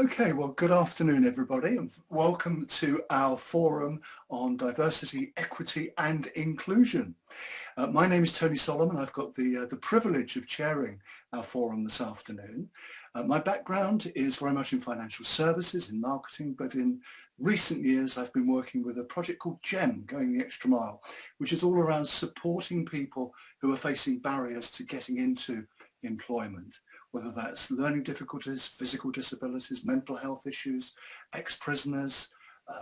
Okay, well, good afternoon, everybody, and welcome to our forum on diversity, equity and inclusion. My name is Tony Solomon. I've got the privilege of chairing our forum this afternoon. My background is very much in financial services, in marketing, but in recent years I've been working with a project called GEM, Going the Extra Mile, which is all around supporting people who are facing barriers to getting into employment, whether that's learning difficulties, physical disabilities, mental health issues, ex-prisoners,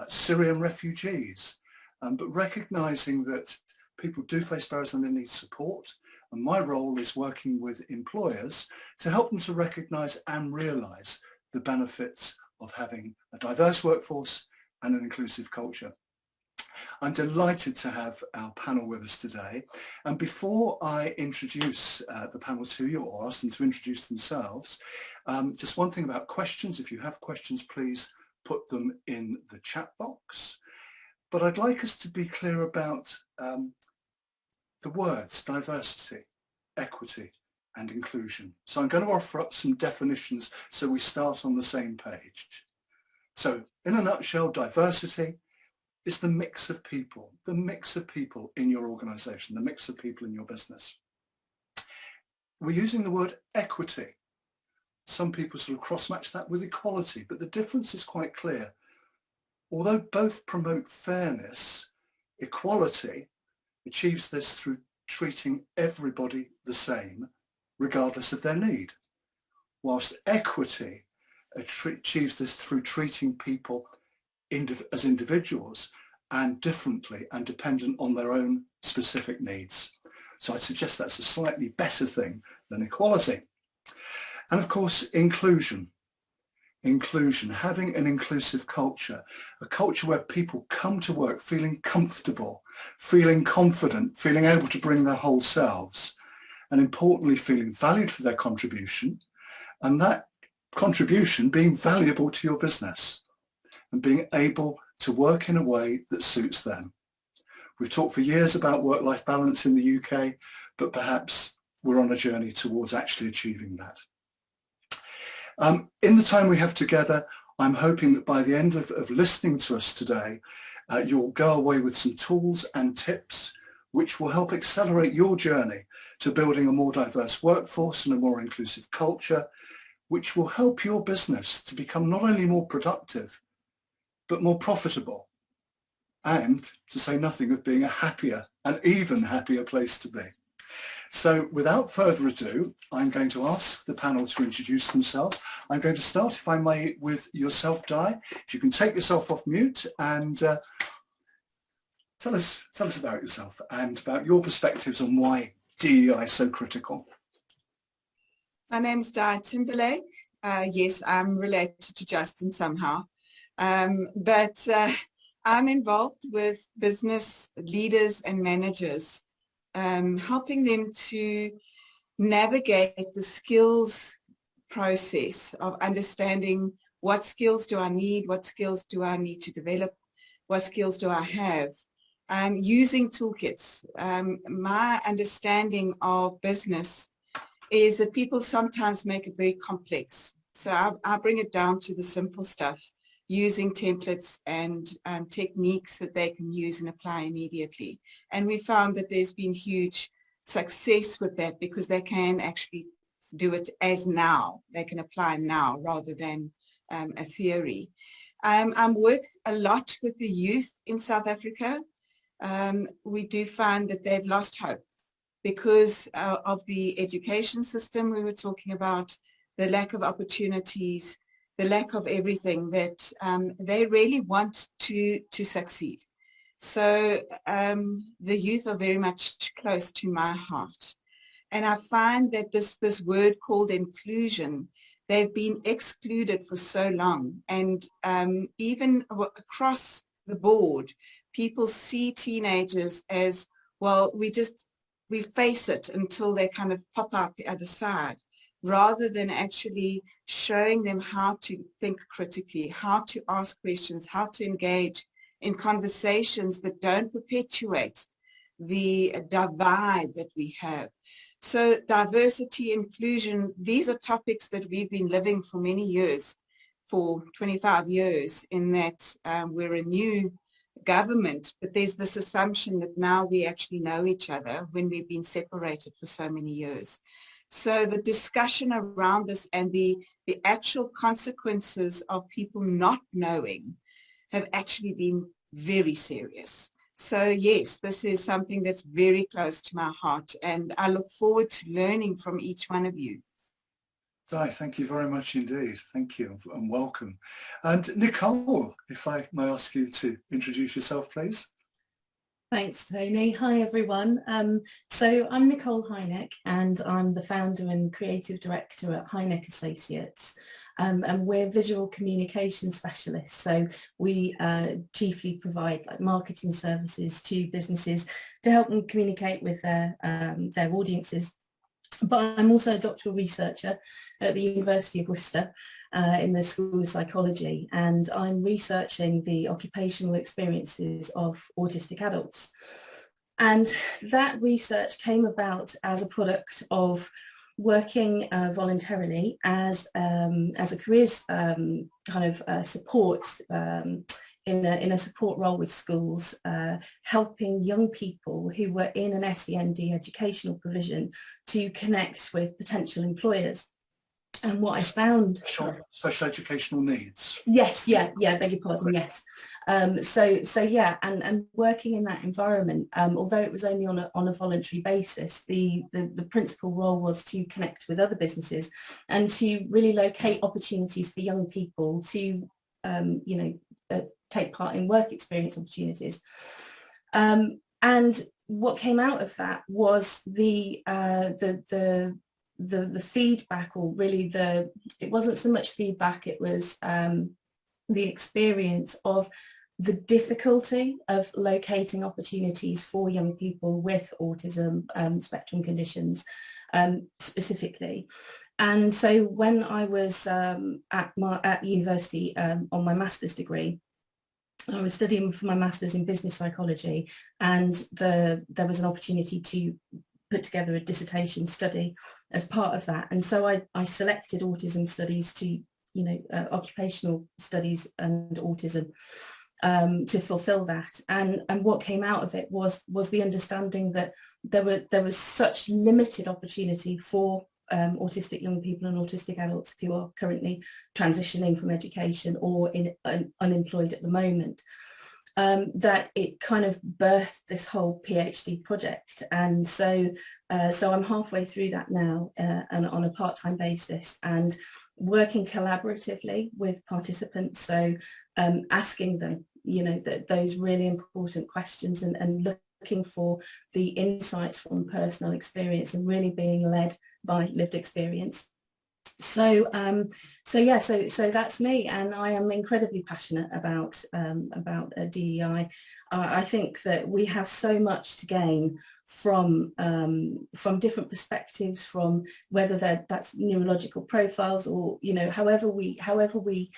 Syrian refugees, but recognising that people do face barriers and they need support. And my role is working with employers to help them to recognise and realise the benefits of having a diverse workforce and an inclusive culture. I'm delighted to have our panel with us today. And before I introduce the panel to you, or ask them to introduce themselves, just one thing about questions. If you have questions, please put them in the chat box. But I'd like us to be clear about the words diversity, equity and inclusion. So I'm going to offer up some definitions so we start on the same page. So in a nutshell, diversity is the mix of people in your organisation, the mix of people in your business. We're using the word equity. Some people sort of cross-match that with equality, but the difference is quite clear. Although both promote fairness, equality achieves this through treating everybody the same, regardless of their need, whilst equity achieves this through treating people as individuals and differently and dependent on their own specific needs. So I'd suggest that's a slightly better thing than equality. And of course, inclusion. Inclusion, having an inclusive culture, a culture where people come to work feeling comfortable, feeling confident, feeling able to bring their whole selves, and importantly, feeling valued for their contribution, and that contribution being valuable to your business and being able to work in a way that suits them. We've talked for years about work-life balance in the UK, but perhaps we're on a journey towards actually achieving that. In the time we have together, I'm hoping that by the end of listening to us today, you'll go away with some tools and tips which will help accelerate your journey to building a more diverse workforce and a more inclusive culture, which will help your business to become not only more productive, but more profitable, and to say nothing of being a happier and even happier place to be. So without further ado, I'm going to ask the panel to introduce themselves. I'm going to start, if I may, with yourself, Di. If you can take yourself off mute and tell us about yourself and about your perspectives on why DEI is so critical. My name's Di Timberlake. Yes, I'm related to Justin somehow. But I'm involved with business leaders and managers, helping them to navigate the skills process of understanding what skills do I need, what skills do I need to develop, what skills do I have, using toolkits. My understanding of business is that people sometimes make it very complex. So I bring it down to the simple stuff, using templates and techniques that they can use and apply immediately. And we found that there's been huge success with that because they can actually do it as now. They can apply now rather than a theory. I work a lot with the youth in South Africa. We do find that they've lost hope because of the education system we were talking about, the lack of opportunities, the lack of everything, that they really want to succeed. So the youth are very much close to my heart. And I find that this word called inclusion, they've been excluded for so long. And even across the board, people see teenagers as, well, we face it until they kind of pop out the other side, rather than actually showing them how to think critically, how to ask questions, how to engage in conversations that don't perpetuate the divide that we have. So diversity, inclusion, these are topics that we've been living for many years for 25 years in that we're a new government, but there's this assumption that now we actually know each other when we've been separated for so many years. So the discussion around this and the actual consequences of people not knowing have actually been very serious. So yes, this is something that's very close to my heart, and I look forward to learning from each one of you. Di, thank you very much indeed. Thank you and welcome. And Nicole, if I may ask you to introduce yourself, please. Thanks, Tony. Hi, everyone. So I'm Nicole Hynek, and I'm the founder and creative director at Hynek Associates. And we're visual communication specialists. So we chiefly provide marketing services to businesses to help them communicate with their audiences. But I'm also a doctoral researcher at the University of Worcester in the School of Psychology, and I'm researching the occupational experiences of autistic adults. And that research came about as a product of working voluntarily as a careers kind of support in a support role with schools, helping young people who were in an SEND educational provision to connect with potential employers. And what I found... Special educational needs. Yes, beg your pardon, yes. So yeah, and working in that environment, although it was only on a voluntary basis, the principal role was to connect with other businesses and to really locate opportunities for young people to, take part in work experience opportunities. And what came out of that was the feedback, or really it wasn't so much feedback, it was the experience of the difficulty of locating opportunities for young people with autism spectrum conditions specifically. And so when I was at university on my master's degree, I was studying for my master's in business psychology, and there was an opportunity to put together a dissertation study as part of that. And so I selected autism studies to, occupational studies and autism to fulfill that. And what came out of it was the understanding that there was such limited opportunity for autistic young people and autistic adults who are currently transitioning from education or unemployed at the moment, that it kind of birthed this whole PhD project. And so I'm halfway through that now and on a part-time basis, and working collaboratively with participants, so asking them those really important questions and looking for the insights from personal experience and really being led by lived experience. So that's me, and I am incredibly passionate about DEI. I think that we have so much to gain from different perspectives, from whether that's neurological profiles or however we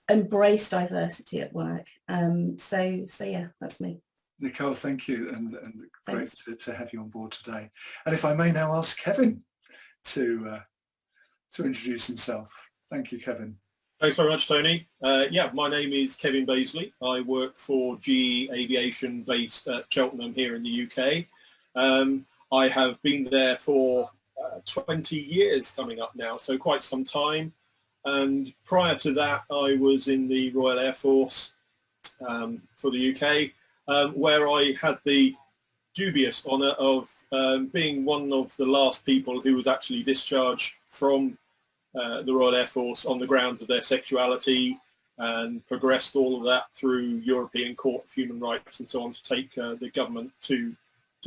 embrace diversity at work. So yeah, that's me. Nicole, thank you, and great to have you on board today. And if I may now ask Kevin to introduce himself. Thank you, Kevin. Thanks very much, Tony. My name is Kevin Baisley. I work for GE Aviation based at Cheltenham here in the UK. I have been there for 20 years coming up now, so quite some time. And prior to that, I was in the Royal Air Force for the UK, where I had the dubious honour of being one of the last people who was actually discharged from the Royal Air Force on the grounds of their sexuality, and progressed all of that through European Court of Human Rights and so on to take the government to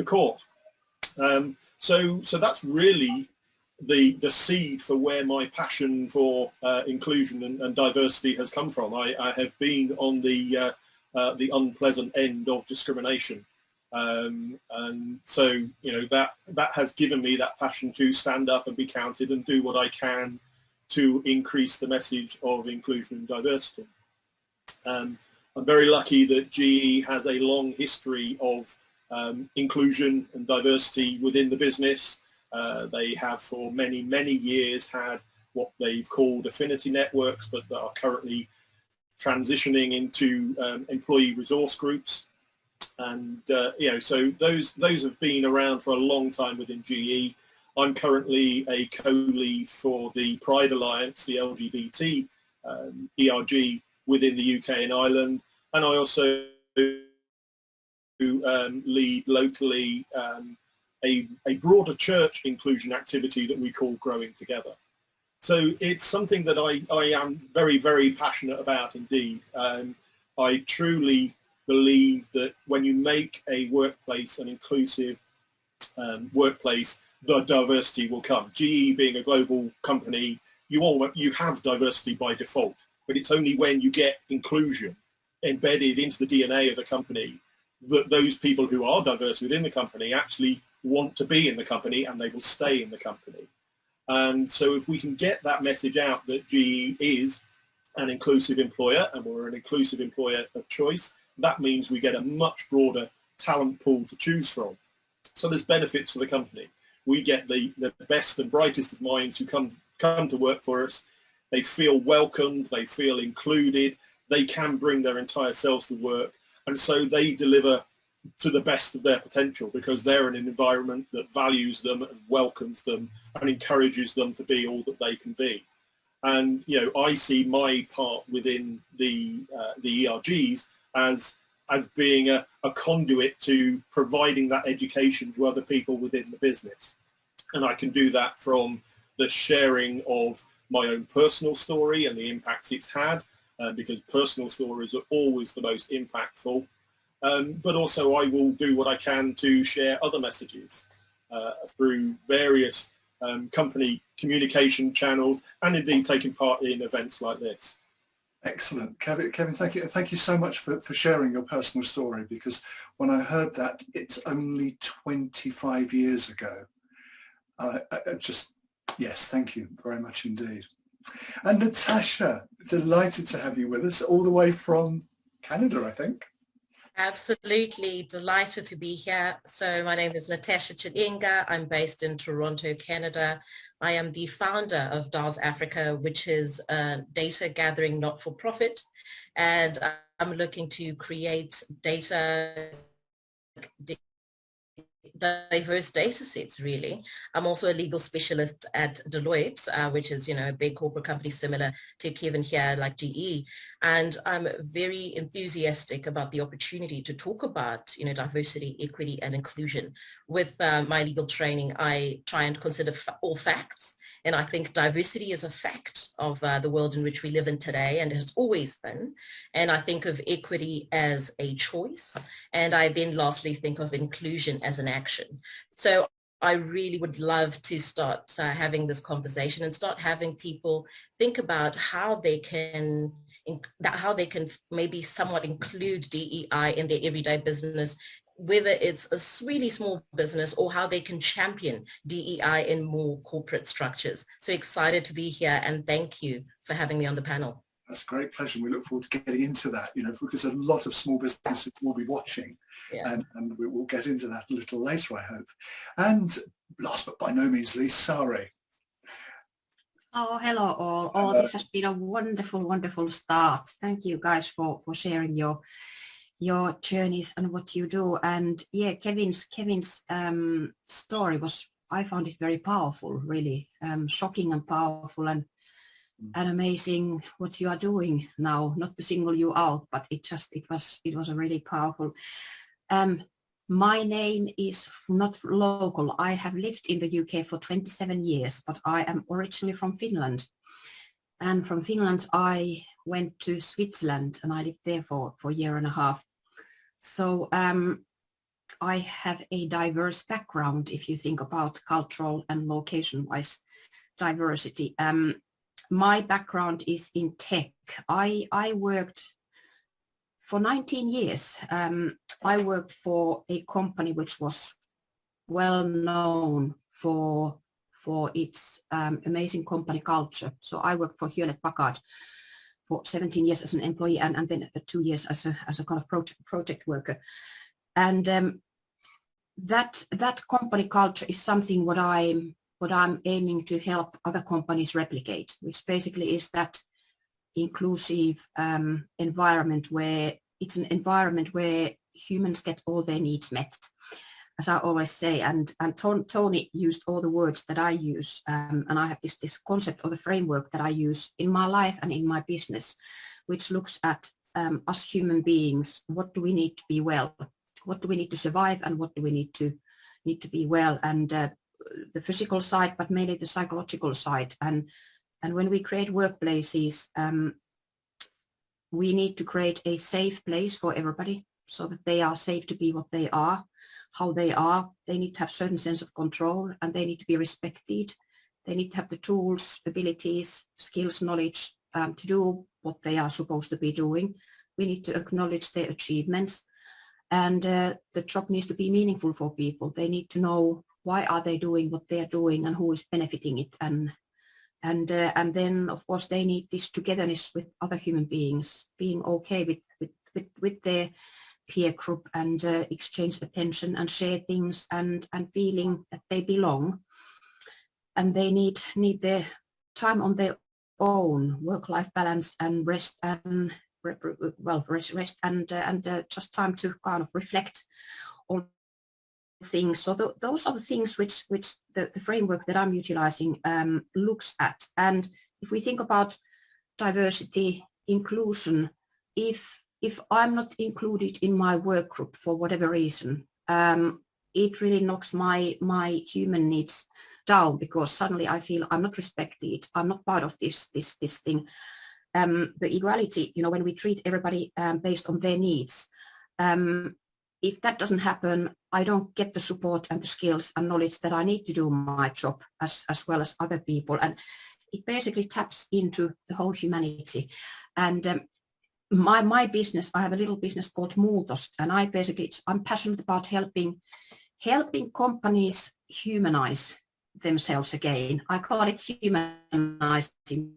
court. So that's really the seed for where my passion for inclusion and diversity has come from. I have been on the unpleasant end of discrimination. And so, that has given me that passion to stand up and be counted and do what I can to increase the message of inclusion and diversity. I'm very lucky that GE has a long history of inclusion and diversity within the business. They have for many, many years had what they've called affinity networks, but that are currently transitioning into employee resource groups. And so those have been around for a long time within GE. I'm currently a co-lead for the Pride Alliance, the LGBT ERG within the UK and Ireland, and I also lead locally a broader church inclusion activity that we call Growing Together. So it's something that I am very, very passionate about indeed. I truly believe that when you make a workplace an inclusive workplace, the diversity will come. GE being a global company, you have diversity by default, but it's only when you get inclusion embedded into the DNA of the company that those people who are diverse within the company actually want to be in the company, and they will stay in the company. And so if we can get that message out that GE is an inclusive employer, and we're an inclusive employer of choice, that means we get a much broader talent pool to choose from. So there's benefits for the company. We get the best and brightest of minds who come to work for us. They feel welcomed, they feel included, they can bring their entire selves to work, and so they deliver to the best of their potential because they're in an environment that values them and welcomes them and encourages them to be all that they can be. And I see my part within the ERGs as being a conduit to providing that education to other people within the business. And I can do that from the sharing of my own personal story and the impacts it's had, because personal stories are always the most impactful. But also I will do what I can to share other messages through various company communication channels, and indeed taking part in events like this. Excellent. Kevin, thank you so much for sharing your personal story, because when I heard that it's only 25 years ago, yes, thank you very much indeed. And Natasha, delighted to have you with us all the way from Canada, I think. Absolutely delighted to be here. So my name is Natasha Chilinga. I'm based in Toronto, Canada. I am the founder of DARS Africa, which is a data gathering not-for-profit. And I'm looking to create diverse data sets, really. I'm also a legal specialist at Deloitte, which is, a big corporate company similar to Kevin here, like GE. And I'm very enthusiastic about the opportunity to talk about, diversity, equity, and inclusion. With my legal training, I try and consider all facts. And I think diversity is a fact of the world in which we live in today, and it has always been. And I think of equity as a choice. And I then lastly think of inclusion as an action. So I really would love to start having this conversation and start having people think about how they can maybe somewhat include DEI in their everyday business, whether it's a really small business or how they can champion DEI in more corporate structures. So excited to be here, and thank you for having me on the panel. That's a great pleasure. We look forward to getting into that, because a lot of small businesses will be watching, and we will get into that a little later, I hope. And last but by no means least, Sari. Oh, hello all. Oh, this has been a wonderful, wonderful start. Thank you guys for sharing your journeys and what you do. And yeah, Kevin's story I found it very powerful, really shocking and powerful and amazing what you are doing now. Not to single you out, but it was a really powerful. My name is not local. I have lived in the UK for 27 years, but I am originally from Finland. And from Finland, I went to Switzerland and I lived there for a year and a half. So I have a diverse background if you think about cultural and location-wise diversity. My background is in tech. I worked for 19 years. I worked for a company which was well known for its amazing company culture. So I worked for Hewlett-Packard for 17 years as an employee, and then 2 years as a kind of project worker. And that company culture is something what I'm what I'm aiming to help other companies replicate, which basically is that inclusive environment where it's an environment where humans get all their needs met, as I always say. And Tony used all the words that I use, and I have this concept or the framework that I use in my life and in my business, which looks at us human beings. What do we need to be well? What do we need to survive, and what do we need to be well? And the physical side, but mainly the psychological side. And when we create workplaces, we need to create a safe place for everybody so that they are safe to be what they are, how they are. They need to have certain sense of control, and they need to be respected. They need to have the tools, abilities, skills, knowledge to do what they are supposed to be doing. We need to acknowledge their achievements, and the job needs to be meaningful for people. They need to know why are they doing what they are doing and who is benefiting it. And then, of course, they need this togetherness with other human beings, being okay with their peer group, and exchange attention and share things, and feeling that they belong. And they need their time on their own, work-life balance and rest, and rest and just time to kind of reflect on things. So those are the things which the framework that I'm utilizing looks at. And if we think about diversity, inclusion, if I'm not included in my work group for whatever reason, it really knocks my human needs down, because suddenly I feel I'm not respected, I'm not part of this thing. The equality, when we treat everybody based on their needs, if that doesn't happen, I don't get the support and the skills and knowledge that I need to do my job as well as other people. And it basically taps into the whole humanity. And my business, I have a little business called Muutos, and I'm passionate about helping companies humanize themselves again. I call it humanizing,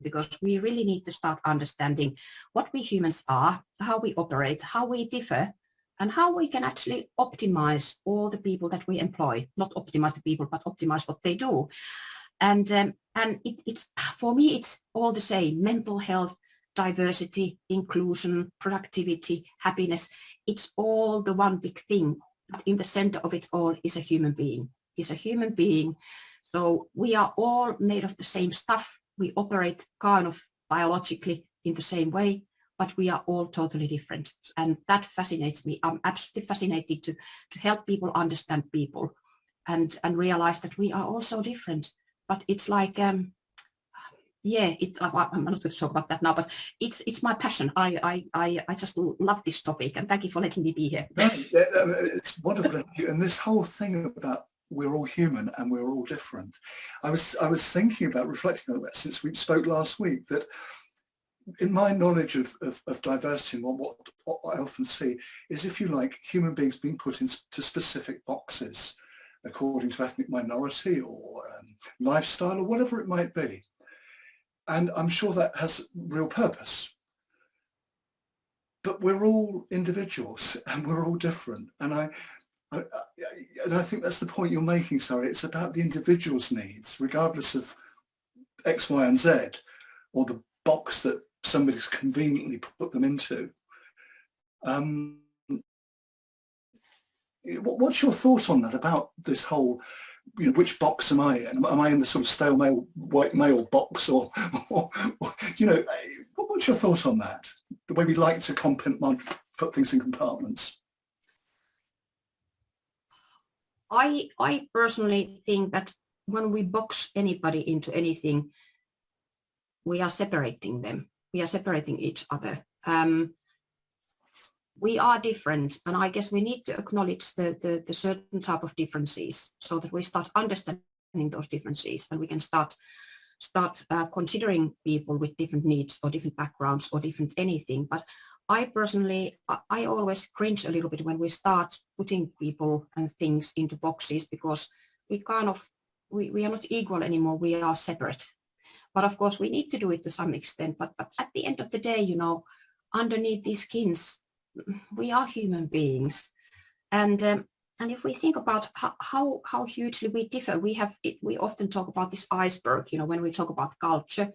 because we really need to start understanding what we humans are, how we operate, how we differ, and how we can actually optimize all the people that we employ. Not optimize the people, but optimize what they do. And it's for me, it's all the same: mental health, diversity, inclusion, productivity, happiness. It's all the one big thing. In the center of it all is a human being. Is a human being. So we are all made of the same stuff. We operate kind of biologically in the same way, but we are all totally different. And that fascinates me. I'm absolutely fascinated to help people understand people and realize that we are all so different. But it's like, I'm not going to talk about that now, but it's my passion. I just love this topic, and thank you for letting me be here. No, it's wonderful. And this whole thing about we're all human and we're all different. I was thinking about, reflecting on that since we spoke last week, that in my knowledge of diversity, and what I often see is, if you like, human beings being put into specific boxes according to ethnic minority or lifestyle or whatever it might be. And I'm sure that has real purpose. But we're all individuals and we're all different. And I think that's the point you're making, Sari. It's about the individual's needs, regardless of X, Y, and Z, or the box that somebody's conveniently put them into. What's your thought on that, about this whole, which box am I in? Am I in the sort of stale male, white male box, or what's your thought on that? The way we like to put things in compartments. I personally think that when we box anybody into anything, we are separating them. We are separating each other. We are different, and I guess we need to acknowledge the certain type of differences, so that we start understanding those differences, and we can start considering people with different needs or different backgrounds or different anything. But I personally, I always cringe a little bit when we start putting people and things into boxes, because we are not equal anymore. We are separate. But of course, we need to do it to some extent. But at the end of the day, underneath these skins, we are human beings. And And if we think about how hugely we differ, we often talk about this iceberg, you know, when we talk about culture,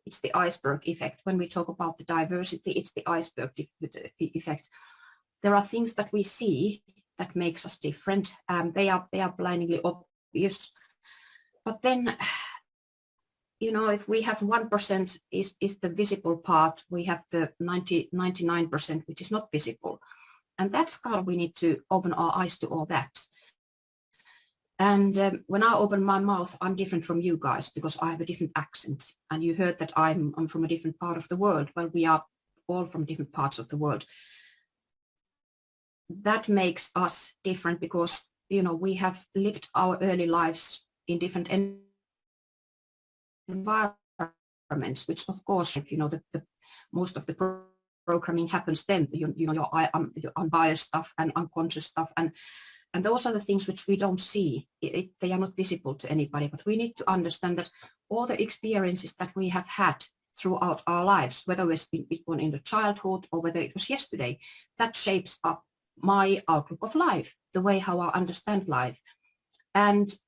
it's the iceberg effect. When we talk about the diversity, it's the iceberg effect. There are things that we see that makes us different. They are blindingly obvious. But then, you know, if we have 1% is the visible part, we have the 99%, which is not visible. And that's kind of, we need to open our eyes to all that. And when I open my mouth, I'm different from you guys because I have a different accent. And you heard that I'm from a different part of the world. Well, we are all from different parts of the world. That makes us different because, you know, we have lived our early lives in different environments, which of course, you know, the most of the programming happens then, you know, your unbiased stuff and unconscious stuff, and those are the things which we don't see. They are not visible to anybody, but we need to understand that all the experiences that we have had throughout our lives, whether it was in the childhood or whether it was yesterday, that shapes up my outlook of life, the way how I understand life, and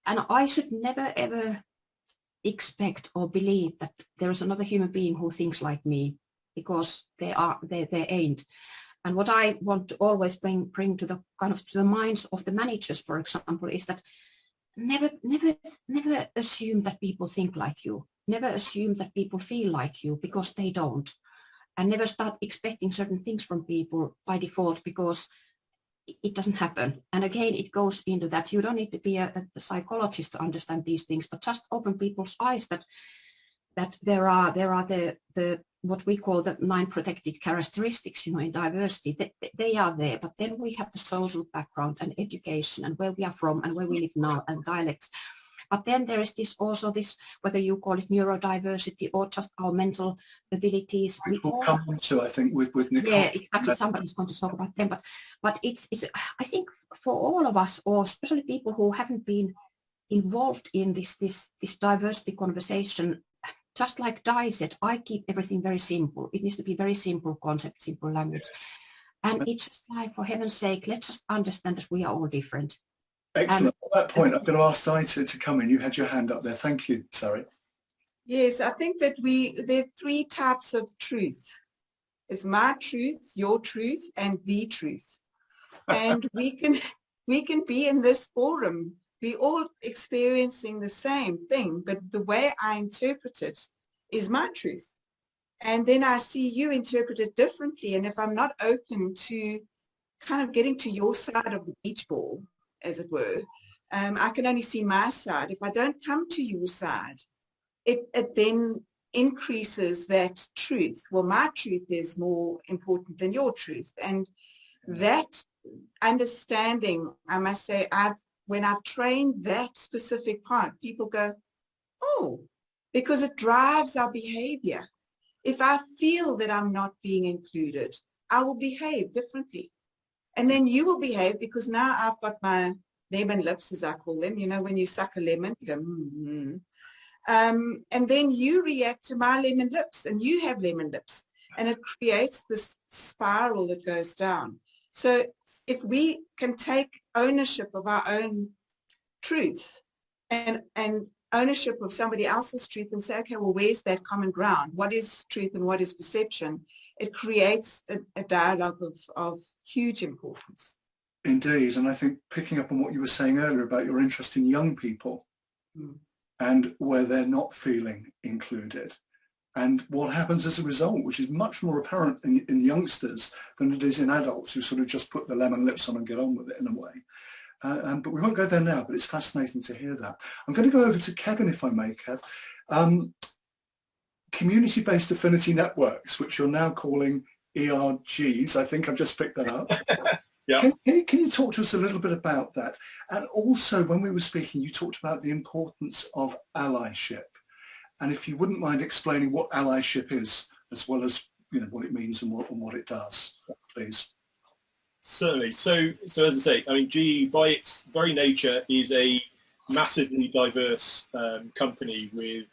I should never ever expect or believe that there is another human being who thinks like me, because they ain't. And what I want to always bring to the kind of to the minds of the managers, for example, is that never assume that people think like you. Never assume that people feel like you, because they don't. And never start expecting certain things from people by default, because it doesn't happen. And again, it goes into that you don't need to be a psychologist to understand these things, but just open people's eyes that there are the what we call the 9 protected characteristics, you know, in diversity. They are there, but then we have the social background and education and where we are from and where we live now and dialects. But then there is also this, whether you call it neurodiversity or just our mental abilities. We will come on to, I think, with Nicole. Yeah, exactly. Somebody's going to talk about them. But it's I think for all of us, or especially people who haven't been involved in this diversity conversation, just like Di said, I keep everything very simple. It needs to be very simple concept, simple language. Yes. And it's just like, for heaven's sake, let's just understand that we are all different. Excellent. At that point, I'm going to ask Di to come in. You had your hand up there. Thank you. Sorry. Yes, I think that there are 3 types of truth. It's my truth, your truth, and the truth. And we can be in this forum. We're all experiencing the same thing, but the way I interpret it is my truth. And then I see you interpret it differently. And if I'm not open to kind of getting to your side of the beach ball, as it were, I can only see my side. If I don't come to your side, it then increases that truth. Well, my truth is more important than your truth. And that understanding, I must say, when I've trained that specific part, people go, oh, because it drives our behavior. If I feel that I'm not being included, I will behave differently. And then you will behave, because now I've got my lemon lips, as I call them. You know, when you suck a lemon, you go, mm-hmm. And then you react to my lemon lips, and you have lemon lips. And it creates this spiral that goes down. So if we can take ownership of our own truth and ownership of somebody else's truth and say, okay, well, where's that common ground? What is truth and what is perception? It creates a dialogue of huge importance. Indeed. And I think picking up on what you were saying earlier about your interest in young people and where they're not feeling included, and what happens as a result, which is much more apparent in youngsters than it is in adults who sort of just put the lemon lips on and get on with it in a way. But we won't go there now, but it's fascinating to hear that. I'm going to go over to Kevin, if I may, Kev. Community-based affinity networks, which you're now calling ERGs. I think I've just picked that up. Yeah. Can you talk to us a little bit about that? And also, when we were speaking, you talked about the importance of allyship. And if you wouldn't mind explaining what allyship is, as well as, you know, what it means and what it does, please. Certainly. So as I say, I mean, GE by its very nature is a massively diverse company with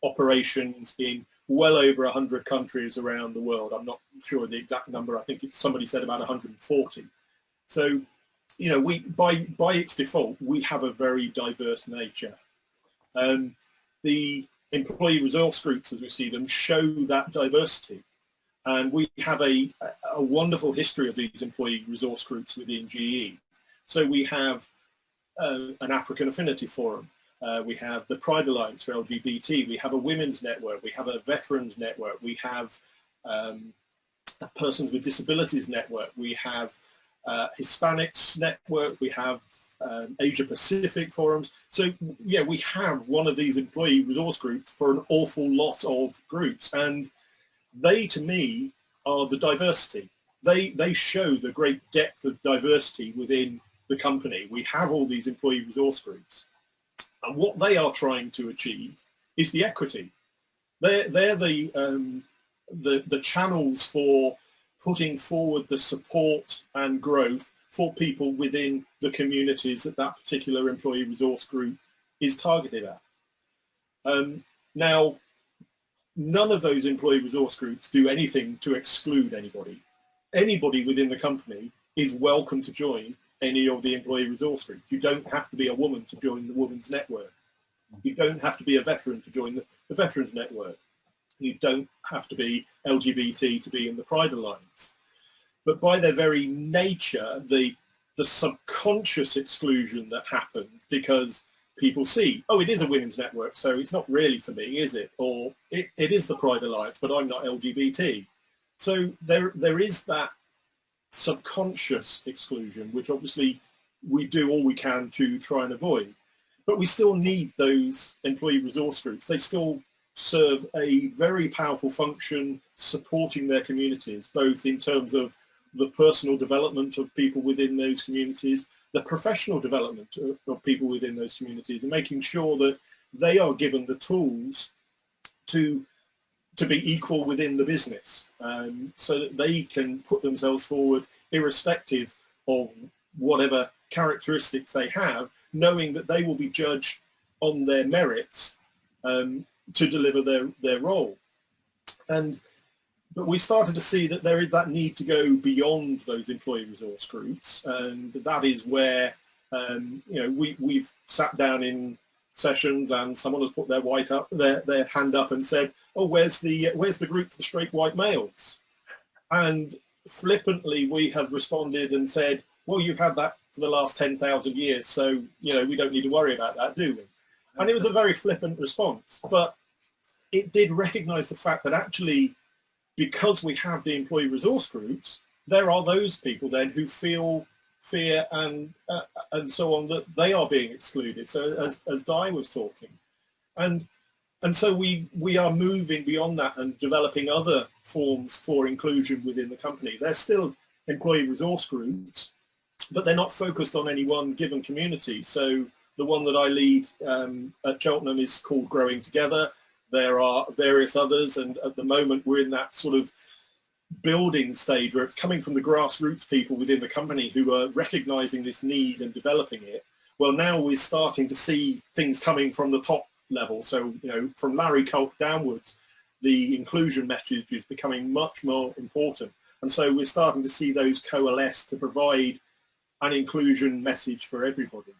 operations in well over 100 countries around the world. I'm not sure the exact number. I think somebody said about 140. So, you know, we by its default, we have a very diverse nature. The employee resource groups, as we see them, show that diversity. And we have a wonderful history of these employee resource groups within GE. So we have an African Affinity Forum. We have the Pride Alliance for LGBT. We have a women's network. We have a veterans network. We have a persons with disabilities network. We have Hispanics network. We have Asia Pacific forums. So yeah, we have one of these employee resource groups for an awful lot of groups, and they, to me, are the diversity. They show the great depth of diversity within the company. We have all these employee resource groups, and what they are trying to achieve is the equity. They're the channels for putting forward the support and growth for people within the communities that that particular employee resource group is targeted at. Now, none of those employee resource groups do anything to exclude anybody. Anybody within the company is welcome to join any of the employee resource groups. You don't have to be a woman to join the Women's Network. You don't have to be a veteran to join the Veterans Network. You don't have to be LGBT to be in the Pride Alliance. But by their very nature, the subconscious exclusion that happens because people see, oh, it is a women's network, so it's not really for me, is it? Or it is the Pride Alliance, but I'm not LGBT. So there is that subconscious exclusion, which obviously we do all we can to try and avoid. But we still need those employee resource groups. They still serve a very powerful function supporting their communities, both in terms of the personal development of people within those communities, the professional development of people within those communities, and making sure that they are given the tools to be equal within the business, so that they can put themselves forward irrespective of whatever characteristics they have, knowing that they will be judged on their merits to deliver their role. But we started to see that there is that need to go beyond those employee resource groups, and that is where you know, we've sat down in sessions and someone has put their hand up and said, oh, where's the group for the straight white males? And flippantly we have responded and said, well, you've had that for the last 10,000 years, so you know, we don't need to worry about that, do we? And it was a very flippant response, but it did recognize the fact that actually, because we have the employee resource groups, there are those people then who feel fear and so on, that they are being excluded. So as Di was talking, and so we are moving beyond that and developing other forms for inclusion within the company. They're still employee resource groups, but they're not focused on any one given community. So the one that I lead at Cheltenham is called Growing Together. There are various others, and at the moment we're in that sort of building stage where it's coming from the grassroots people within the company who are recognizing this need and developing it. Well, now we're starting to see things coming from the top level. So, you know, from Larry Culp downwards, the inclusion message is becoming much more important. And so we're starting to see those coalesce to provide an inclusion message for everybody.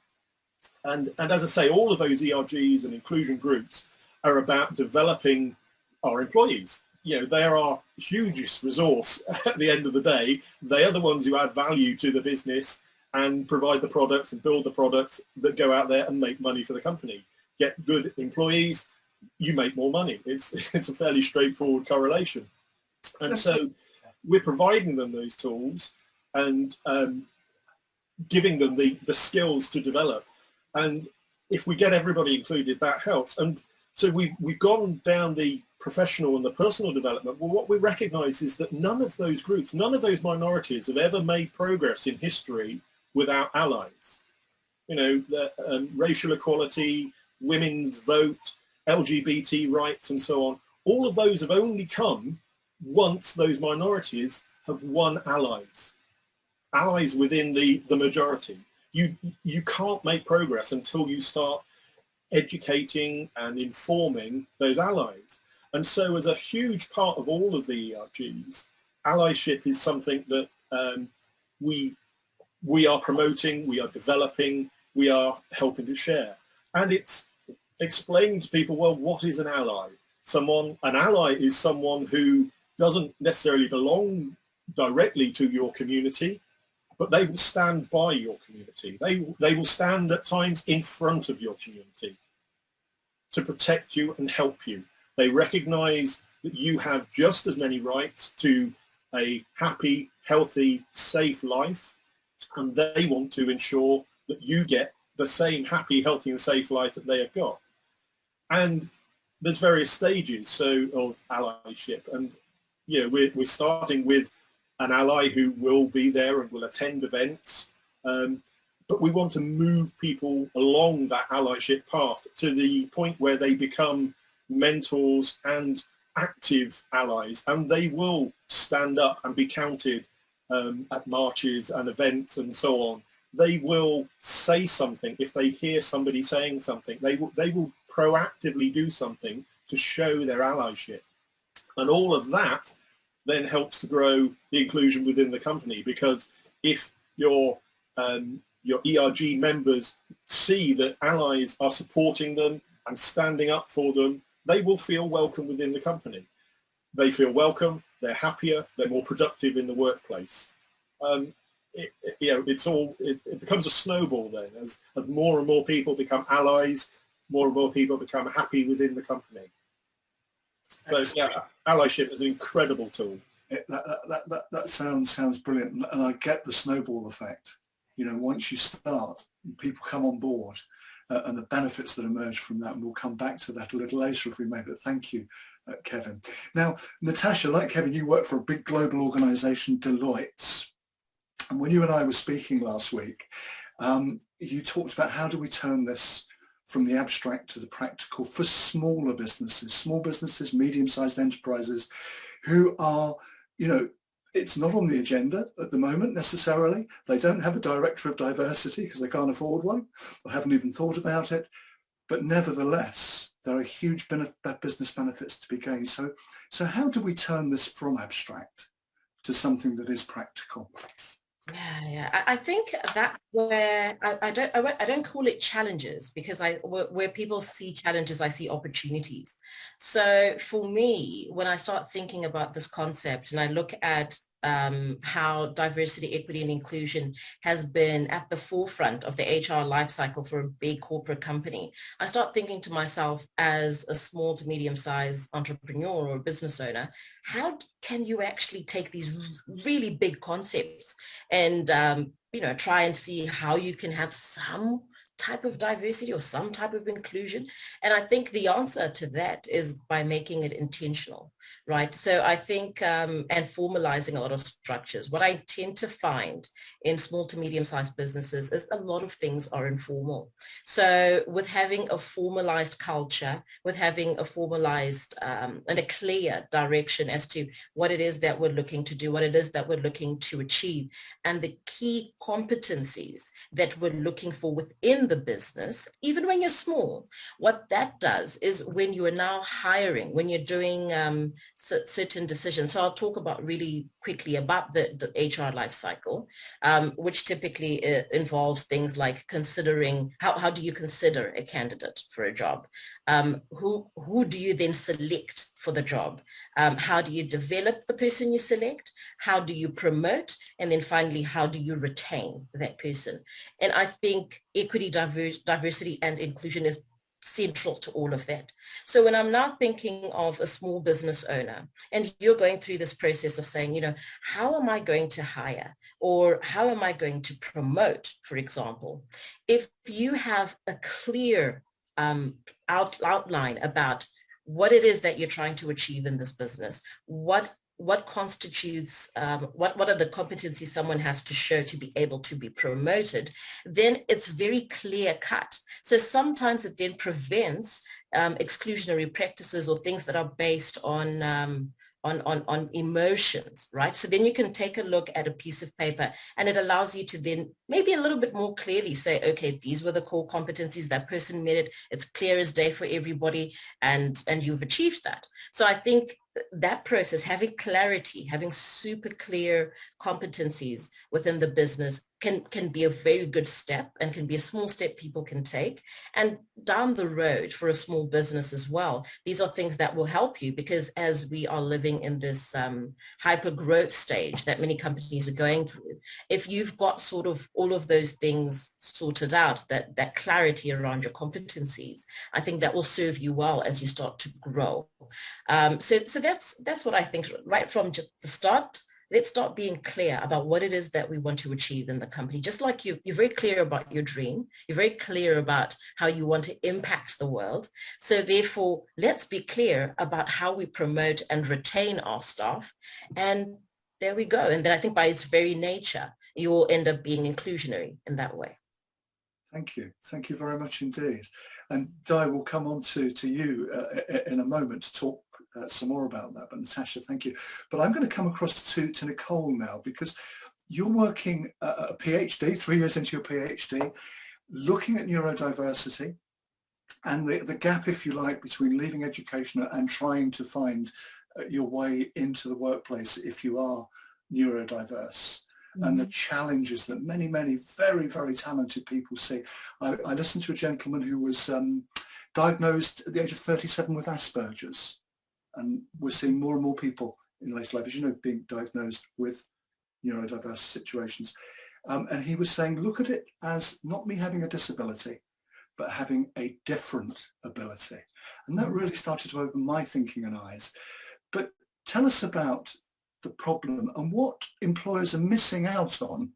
And as I say, all of those ERGs and inclusion groups are about developing our employees. You know, they're our hugest resource at the end of the day. They are the ones who add value to the business and provide the products and build the products that go out there and make money for the company. Get good employees, you make more money. It's a fairly straightforward correlation. And so we're providing them those tools and giving them the skills to develop. And if we get everybody included, that helps. And so we've gone down the professional and the personal development. Well, what we recognize is that none of those groups, none of those minorities have ever made progress in history without allies. You know, the, racial equality, women's vote, LGBT rights, and so on. All of those have only come once those minorities have won allies within the majority. You can't make progress until you start educating and informing those allies. And so as a huge part of all of the ERGs, allyship is something that we we are promoting, we are developing, we are helping to share. And it's explaining to people, well, what is an ally? An ally is someone who doesn't necessarily belong directly to your community, but they will stand by your community. They will stand at times in front of your community to protect you and help you. They recognize that you have just as many rights to a happy, healthy, safe life, and they want to ensure that you get the same happy, healthy and safe life that they have got. And there's various stages of allyship, and we're starting with an ally who will be there and will attend events, but we want to move people along that allyship path to the point where they become mentors and active allies, and they will stand up and be counted at marches and events and so on. They will say something if they hear somebody saying something. They will proactively do something to show their allyship. And all of that then helps to grow the inclusion within the company, because if your ERG members see that allies are supporting them and standing up for them, they will feel welcome within the company. They feel welcome, they're happier, they're more productive in the workplace. It becomes a snowball then, as more and more people become allies, more and more people become happy within the company. So yeah, allyship is an incredible tool. That sounds brilliant, and I get the snowball effect. Once you start, people come on board, and the benefits that emerge from that, and we'll come back to that a little later if we may, but thank you, Kevin. Now, Natasha, like Kevin, you work for a big global organization, Deloitte, and when you and I were speaking last week, you talked about how do we turn this from the abstract to the practical for small businesses, medium-sized enterprises who are, it's not on the agenda at the moment necessarily. They don't have a director of diversity because they can't afford one, or haven't even thought about it. But nevertheless, there are huge business benefits to be gained. So how do we turn this from abstract to something that is practical? Yeah. I think that's where I don't call it challenges, because where people see challenges, I see opportunities. So for me, when I start thinking about this concept and I look at how diversity, equity, and inclusion has been at the forefront of the HR lifecycle for a big corporate company, I start thinking to myself, as a small to medium-sized entrepreneur or business owner, how can you actually take these really big concepts and try and see how you can have some type of diversity or some type of inclusion? And I think the answer to that is by making it intentional, right? So I think, and formalizing a lot of structures. What I tend to find in small to medium-sized businesses is a lot of things are informal. So with having a formalized culture, with having a formalized and a clear direction as to what it is that we're looking to do, what it is that we're looking to achieve, and the key competencies that we're looking for within the business, even when you're small, what that does is when you are now hiring, when you're doing certain decisions. So I'll talk about really quickly about the HR life cycle, which typically involves things like considering, how do you consider a candidate for a job? Who do you then select for the job? How do you develop the person you select? How do you promote? And then finally, how do you retain that person? And I think equity, diversity, and inclusion is central to all of that. So when I'm now thinking of a small business owner, and you're going through this process of saying, how am I going to hire, or how am I going to promote, for example, if you have a clear outline about what it is that you're trying to achieve in this business, what constitutes, what are the competencies someone has to show to be able to be promoted, then it's very clear cut. So sometimes it then prevents exclusionary practices or things that are based on emotions, right? So then you can take a look at a piece of paper, and it allows you to then maybe a little bit more clearly say, okay, these were the core competencies, that person met it, it's clear as day for everybody, and you've achieved that. So I think that process, having clarity, having super clear competencies within the business, can be a very good step and can be a small step people can take. And down the road for a small business as well, these are things that will help you, because as we are living in this hyper growth stage that many companies are going through, if you've got sort of all of those things sorted out, that clarity around your competencies, I think that will serve you well as you start to grow. So that's what I think right from just the start. Let's start being clear about what it is that we want to achieve in the company. Just like you're very clear about your dream, you're very clear about how you want to impact the world. So therefore, let's be clear about how we promote and retain our staff. And there we go. And then I think by its very nature, you will end up being inclusionary in that way. Thank you. Thank you very much indeed. And Di, will come on to you in a moment to talk some more about that. But Natasha, thank you. But I'm going to come across to Nicole now, because you're working a PhD, 3 years into your PhD, looking at neurodiversity and the gap, if you like, between leaving education and trying to find your way into the workplace if you are neurodiverse. And the challenges that many, many very, very talented people see. I listened to a gentleman who was diagnosed at the age of 37 with Asperger's, and we're seeing more and more people in later life, as you know, being diagnosed with neurodiverse situations. And he was saying, look at it as not me having a disability, but having a different ability. And that really started to open my thinking and eyes. But tell us about the problem and what employers are missing out on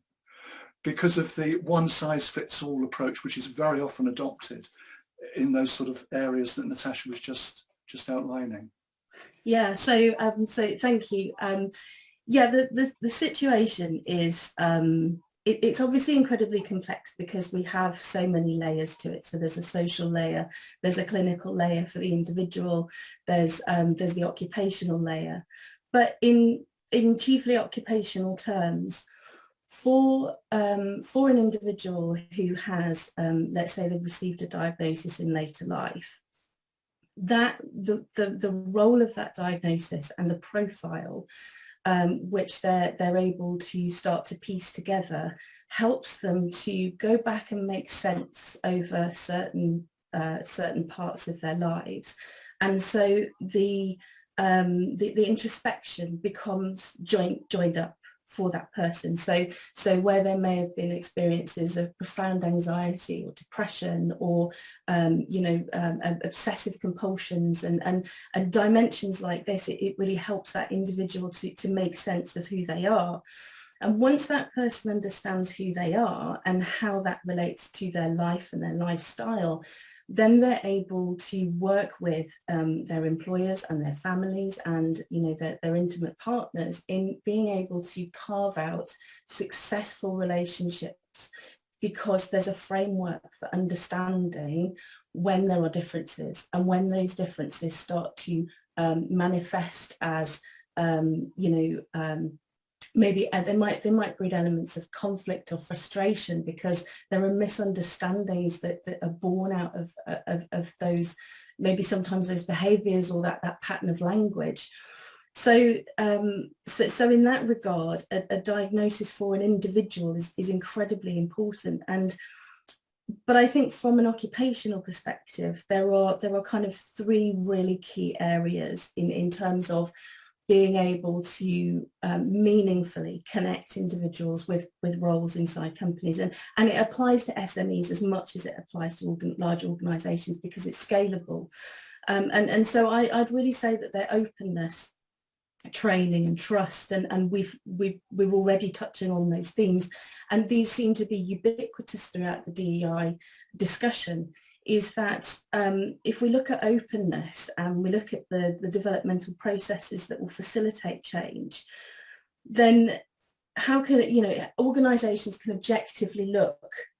because of the one-size-fits-all approach, which is very often adopted in those sort of areas that Natasha was just outlining. Yeah, so thank you. Yeah, the situation is it's obviously incredibly complex because we have so many layers to it. So there's a social layer, there's a clinical layer for the individual, there's the occupational layer. But in chiefly occupational terms, for an individual who has, let's say they've received a diagnosis in later life, that the role of that diagnosis and the profile which they're able to start to piece together helps them to go back and make sense over certain parts of their lives. And so the introspection becomes joined up for that person. So where there may have been experiences of profound anxiety or depression or obsessive compulsions and dimensions like this, it really helps that individual to make sense of who they are. And once that person understands who they are and how that relates to their life and their lifestyle, then they're able to work with their employers and their families and their intimate partners in being able to carve out successful relationships, because there's a framework for understanding when there are differences and when those differences start to manifest as maybe they might breed elements of conflict or frustration because there are misunderstandings that are born out of those, maybe sometimes those behaviours or that pattern of language. So in that regard, a diagnosis for an individual is incredibly important. But I think from an occupational perspective, there are kind of three really key areas in terms of being able to meaningfully connect individuals with roles inside companies. And it applies to SMEs as much as it applies to large organisations because it's scalable. And so I'd really say that their openness, training and trust, and we're already touching on those themes, and these seem to be ubiquitous throughout the DEI discussion, is that if we look at openness and we look at the developmental processes that will facilitate change, then how can organisations can objectively look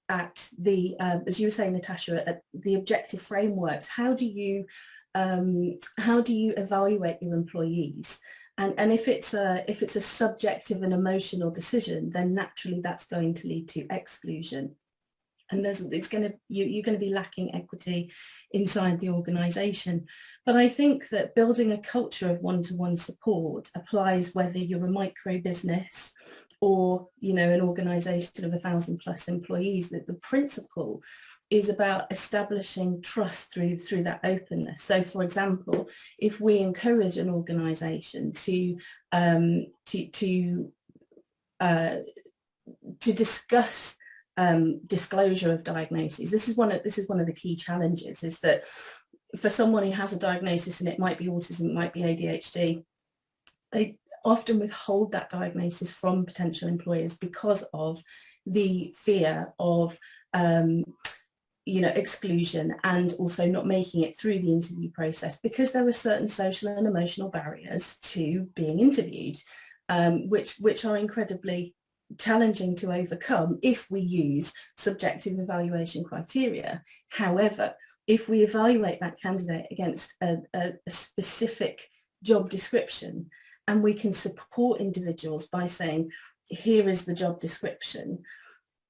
at the, as you were saying, Natasha, at the objective frameworks. How do you evaluate your employees? And if it's a subjective and emotional decision, then naturally that's going to lead to exclusion. And you're going to be lacking equity inside the organisation. But I think that building a culture of one-to-one support applies whether you're a micro business or, you know, an organisation of 1,000+ employees, that the principle is about establishing trust through that openness. So, for example, if we encourage an organisation to discuss disclosure of diagnoses, this is one of the key challenges, is that for someone who has a diagnosis, and it might be autism, it might be ADHD, they often withhold that diagnosis from potential employers because of the fear of exclusion, and also not making it through the interview process, because there are certain social and emotional barriers to being interviewed, which are incredibly challenging to overcome if we use subjective evaluation criteria. However, if we evaluate that candidate against a specific job description, and we can support individuals by saying, here is the job description,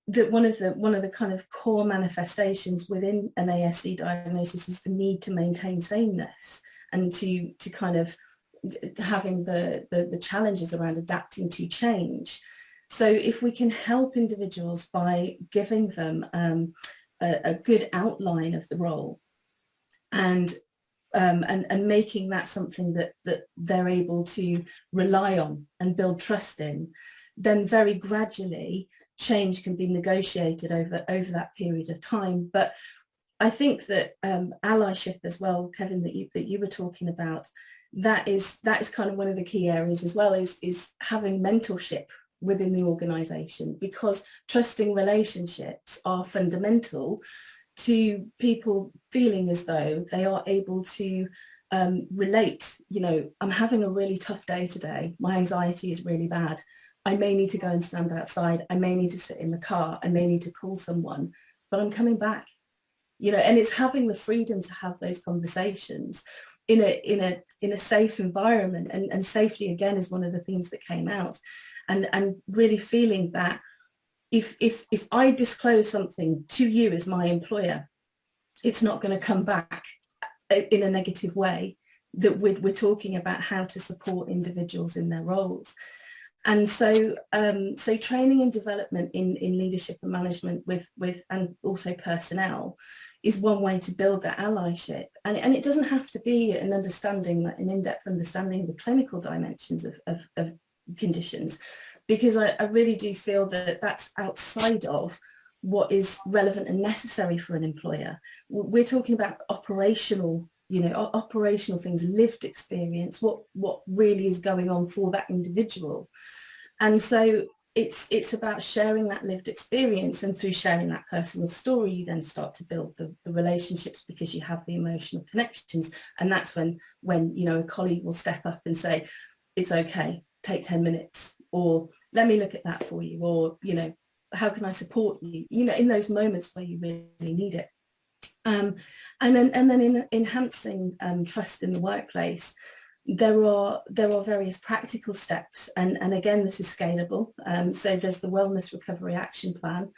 that one of the kind of core manifestations within an ASD diagnosis is the need to maintain sameness, and to kind of having the challenges around adapting to change. So if we can help individuals by giving them a good outline of the role, and making that something that they're able to rely on and build trust in, then very gradually change can be negotiated over that period of time. But I think that allyship as well, Kevin, that you were talking about, that is kind of one of the key areas as well, is having mentorship within the organisation, because trusting relationships are fundamental to people feeling as though they are able to relate. You know, I'm having a really tough day today, my anxiety is really bad, I may need to go and stand outside, I may need to sit in the car, I may need to call someone, but I'm coming back. You know, and it's having the freedom to have those conversations in a safe environment, and safety again is one of the themes that came out, and really feeling that if I disclose something to you as my employer, it's not going to come back in a negative way, that we're talking about how to support individuals in their roles. And so training and development in leadership and management with and also personnel is one way to build that allyship. And it doesn't have to be an in-depth understanding of the clinical dimensions of conditions, because I really do feel that that's outside of what is relevant and necessary for an employer. We're talking about operational things, lived experience, what really is going on for that individual. And so it's about sharing that lived experience, and through sharing that personal story, you then start to build the relationships, because you have the emotional connections. And that's when a colleague will step up and say, it's okay, take 10 minutes, or let me look at that for you, or, how can I support you, in those moments where you really need it. And then in enhancing trust in the workplace, there are various practical steps, and again, this is scalable. So there's the Wellness Recovery Action Plan,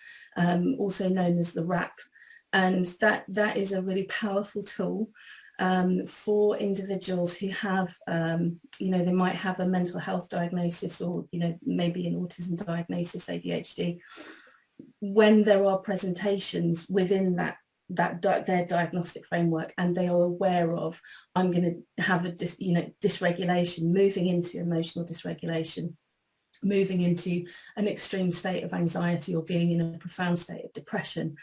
also known as the WRAP, and that is a really powerful tool for individuals who have, they might have a mental health diagnosis, or, maybe an autism diagnosis, ADHD. When there are presentations within their diagnostic framework, and they are aware of, I'm going to have a dysregulation, moving into emotional dysregulation, moving into an extreme state of anxiety, or being in a profound state of depression.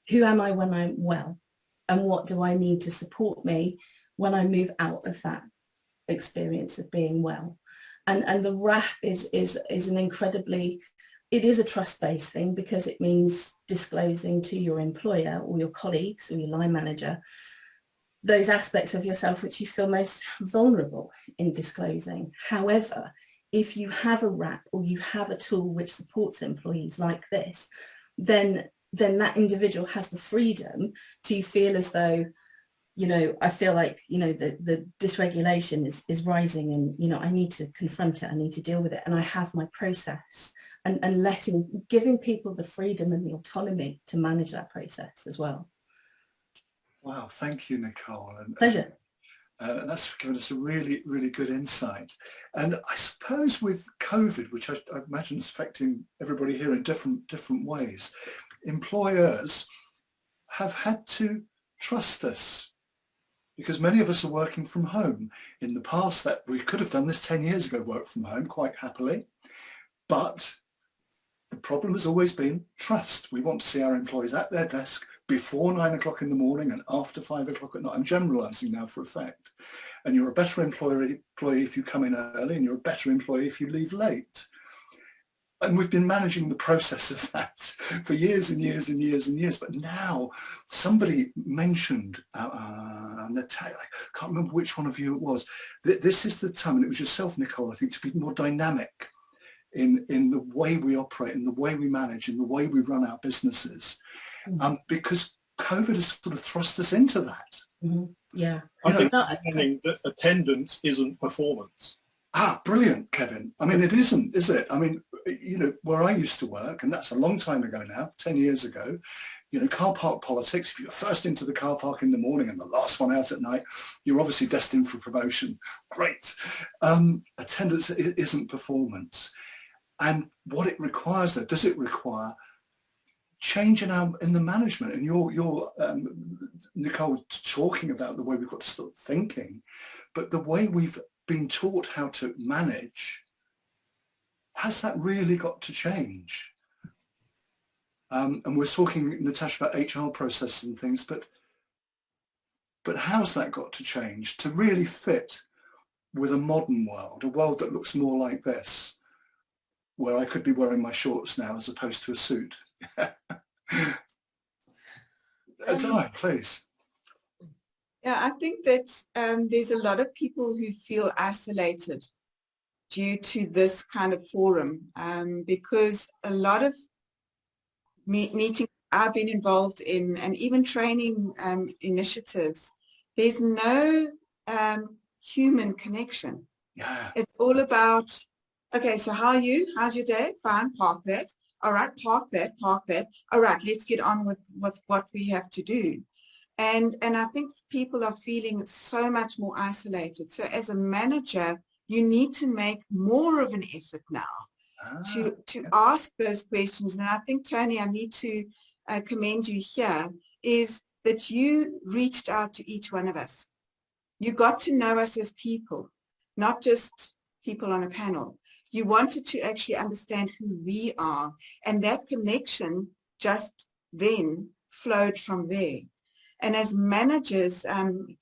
Who am I when I'm well? And what do I need to support me when I move out of that experience of being well? And the WRAP is an incredibly, it is a trust-based thing, because it means disclosing to your employer or your colleagues or your line manager those aspects of yourself which you feel most vulnerable in disclosing. However, if you have a WRAP, or you have a tool which supports employees like this, then that individual has the freedom to feel as though, I feel like, the dysregulation is rising, and, I need to confront it, I need to deal with it, and I have my process, and giving people the freedom and the autonomy to manage that process as well. Wow, thank you, Nicole. Pleasure. And that's given us a really, really good insight. And I suppose with COVID, which I imagine is affecting everybody here in different ways, employers have had to trust us, because many of us are working from home. In the past, that we could have done this 10 years ago, work from home quite happily, but the problem has always been trust. We want to see our employees at their desk before 9 o'clock in the morning and after 5 o'clock at night. I'm generalizing now for effect. And you're a better employee if you come in early, and you're a better employee if you leave late. And we've been managing the process of that for years and years and years and years. But now somebody mentioned, Natalia, I can't remember which one of you it was. This is the time, and it was yourself, Nicole, I think, to be more dynamic in the way we operate, in the way we manage, in the way we run our businesses. Because COVID has sort of thrust us into that. Mm-hmm. Yeah. I think that attendance isn't performance. Brilliant, Kevin. I mean, it isn't, is it? I mean, you know, where I used to work, and that's a long time ago now, 10 years ago, you know, car park politics, if you're first into the car park in the morning and the last one out at night, you're obviously destined for promotion. Great. Attendance isn't performance. And what it requires, though, does it require change in the management? And you're Nicole, talking about the way we've got to start thinking, but the way we've been taught how to manage, has that really got to change? And we're talking, Natasha, about HR processes and things, but how's that got to change to really fit with a modern world, a world that looks more like this, where I could be wearing my shorts now as opposed to a suit? Di, please. Yeah, I think that there's a lot of people who feel isolated due to this kind of forum, because a lot of meetings I've been involved in, and even training initiatives, there's no human connection. Yeah. It's all about, okay, so how are you? How's your day? Fine, park that. All right, park that, park that. All right, let's get on with what we have to do. And I think people are feeling so much more isolated. So as a manager, you need to make more of an effort now to ask those questions. And I think, Tony, I need to commend you here, is that you reached out to each one of us. You got to know us as people, not just people on a panel. You wanted to actually understand who we are. And that connection just then flowed from there. And as managers,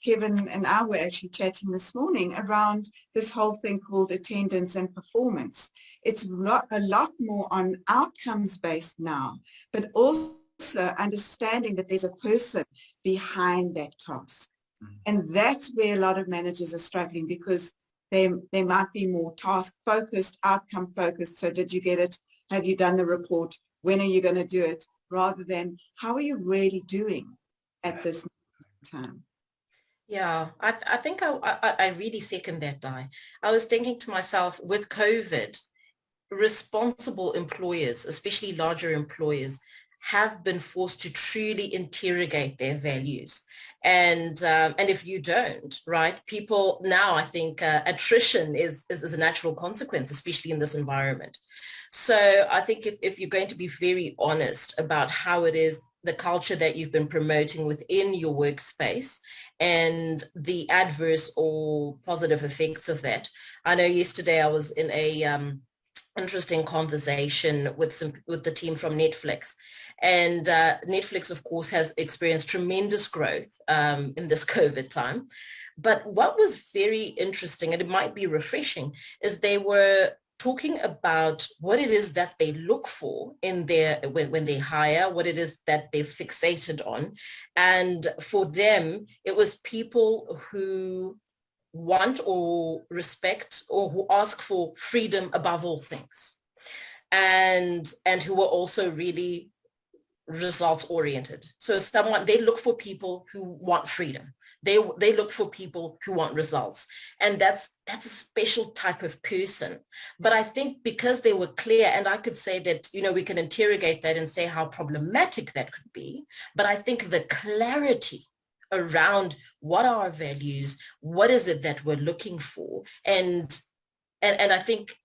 Kevin and I were actually chatting this morning around this whole thing called attendance and performance. It's a lot more on outcomes based now, but also understanding that there's a person behind that task. And that's where a lot of managers are struggling, because they might be more task focused, outcome focused. So did you get it? Have you done the report? When are you going to do it? Rather than how are you really doing at this time? Yeah, I think I really second that, Di. I was thinking to myself, with COVID, responsible employers, especially larger employers, have been forced to truly interrogate their values. And if you don't, right, people now, I think attrition is a natural consequence, especially in this environment. So I think if you're going to be very honest about how it is, the culture that you've been promoting within your workspace and the adverse or positive effects of that. I know yesterday I was in a interesting conversation with the team from Netflix, and Netflix, of course, has experienced tremendous growth in this COVID time. But what was very interesting, and it might be refreshing, is they were talking about what it is that they look for in their when they hire, what it is that they're fixated on. And for them, it was people who want or respect or who ask for freedom above all things, and who were also really results oriented. So they look for people who want freedom. They look for people who want results. And that's a special type of person. But I think because they were clear, and I could say that, you know, we can interrogate that and say how problematic that could be. But I think the clarity around what are our values, what is it that we're looking for, and I think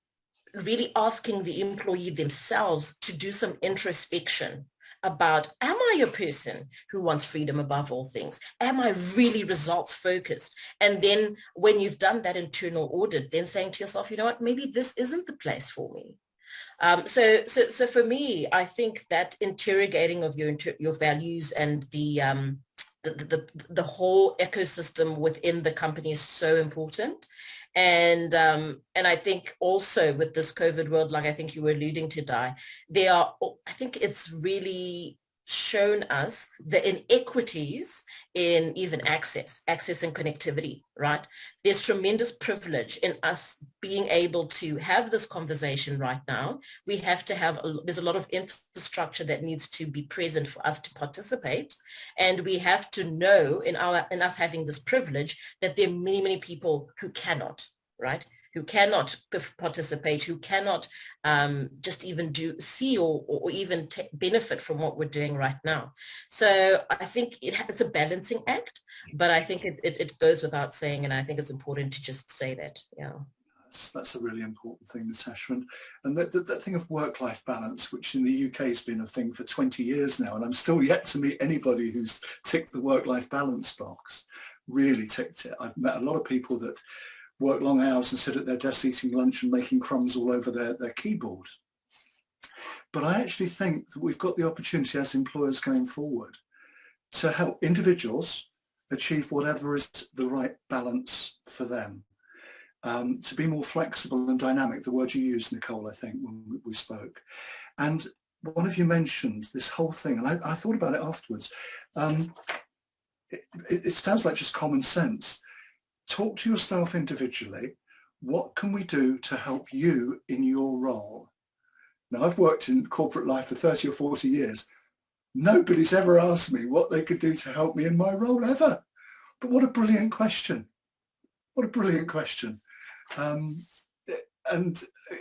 really asking the employee themselves to do some introspection about, am I a person who wants freedom above all things? Am I really results focused? And then when you've done that internal audit, then saying to yourself, you know what, maybe this isn't the place for me. So for me, I think that interrogating of your values and the whole ecosystem within the company is so important. And I think also with this COVID world, like I think you were alluding to, Di, I think it's really shown us the inequities in even access and connectivity, right? There's tremendous privilege in us being able to have this conversation right now. We have to have, there's a lot of infrastructure that needs to be present for us to participate. And we have to know in us having this privilege that there are many, many people who cannot, right? Who cannot participate, who cannot just even see or even benefit from what we're doing right now. So I think it's a balancing act, but I think it goes without saying, and I think it's important to just say that, yeah. That's a really important thing, Natasha. And that thing of work-life balance, which in the UK has been a thing for 20 years now, and I'm still yet to meet anybody who's ticked the work-life balance box, really ticked it. I've met a lot of people that work long hours and sit at their desk eating lunch and making crumbs all over their keyboard. But I actually think that we've got the opportunity as employers going forward to help individuals achieve whatever is the right balance for them. To be more flexible and dynamic, the word you used, Nicole, I think, when we spoke. And one of you mentioned this whole thing, and I thought about it afterwards. It sounds like just common sense. Talk to your staff individually. What can we do to help you in your role? Now, I've worked in corporate life for 30 or 40 years. Nobody's ever asked me what they could do to help me in my role ever. But what a brilliant question. What a brilliant question. And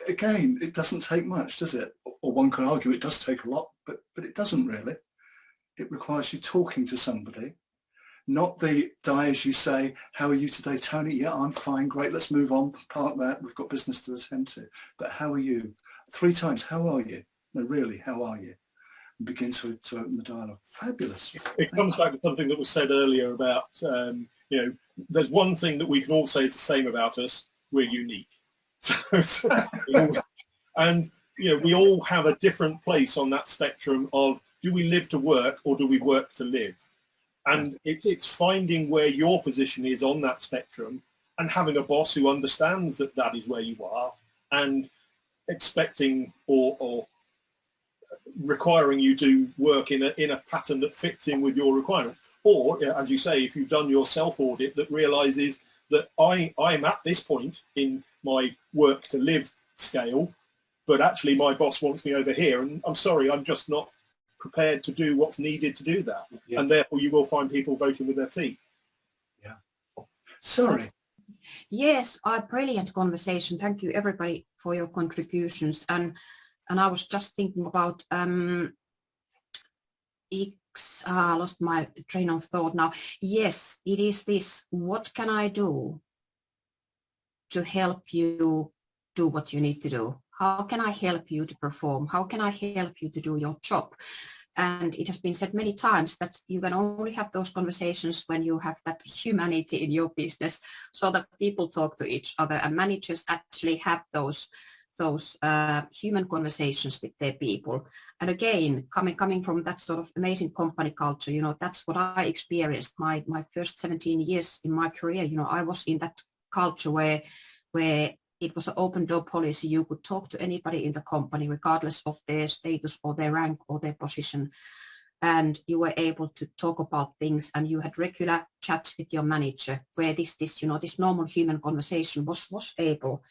again, it doesn't take much, does it? Or one could argue it does take a lot, but it doesn't really. It requires you talking to somebody. Not the Di, as you say, how are you today, Tony? Yeah, I'm fine, great, let's move on, park that, we've got business to attend to. But how are you? 3 times, how are you? No, really, how are you? And begin to open the dialogue. Fabulous. It comes back to something that was said earlier about, you know, there's one thing that we can all say is the same about us, we're unique. And, you know, we all have a different place on that spectrum of, do we live to work or do we work to live? And it's finding where your position is on that spectrum and having a boss who understands that that is where you are and expecting or requiring you to work in a pattern that fits in with your requirements. Or, as you say, if you've done your self-audit that realizes that I'm at this point in my work to live scale, but actually my boss wants me over here, and I'm sorry, I'm just not prepared to do what's needed to do that. Yeah. And therefore you will find people voting with their feet. Yeah. Sorry. Yes, a brilliant conversation. Thank you everybody for your contributions. And I was just thinking about lost my train of thought now. Yes, it is this. What can I do to help you do what you need to do? How can I help you to perform? How can I help you to do your job? And it has been said many times that you can only have those conversations when you have that humanity in your business, so that people talk to each other and managers actually have those human conversations with their people. And again, coming from that sort of amazing company culture, you know, that's what I experienced my first 17 years in my career. You know, I was in that culture where it was an open door policy. You could talk to anybody in the company, regardless of their status or their rank or their position. And you were able to talk about things, and you had regular chats with your manager where this normal human conversation was able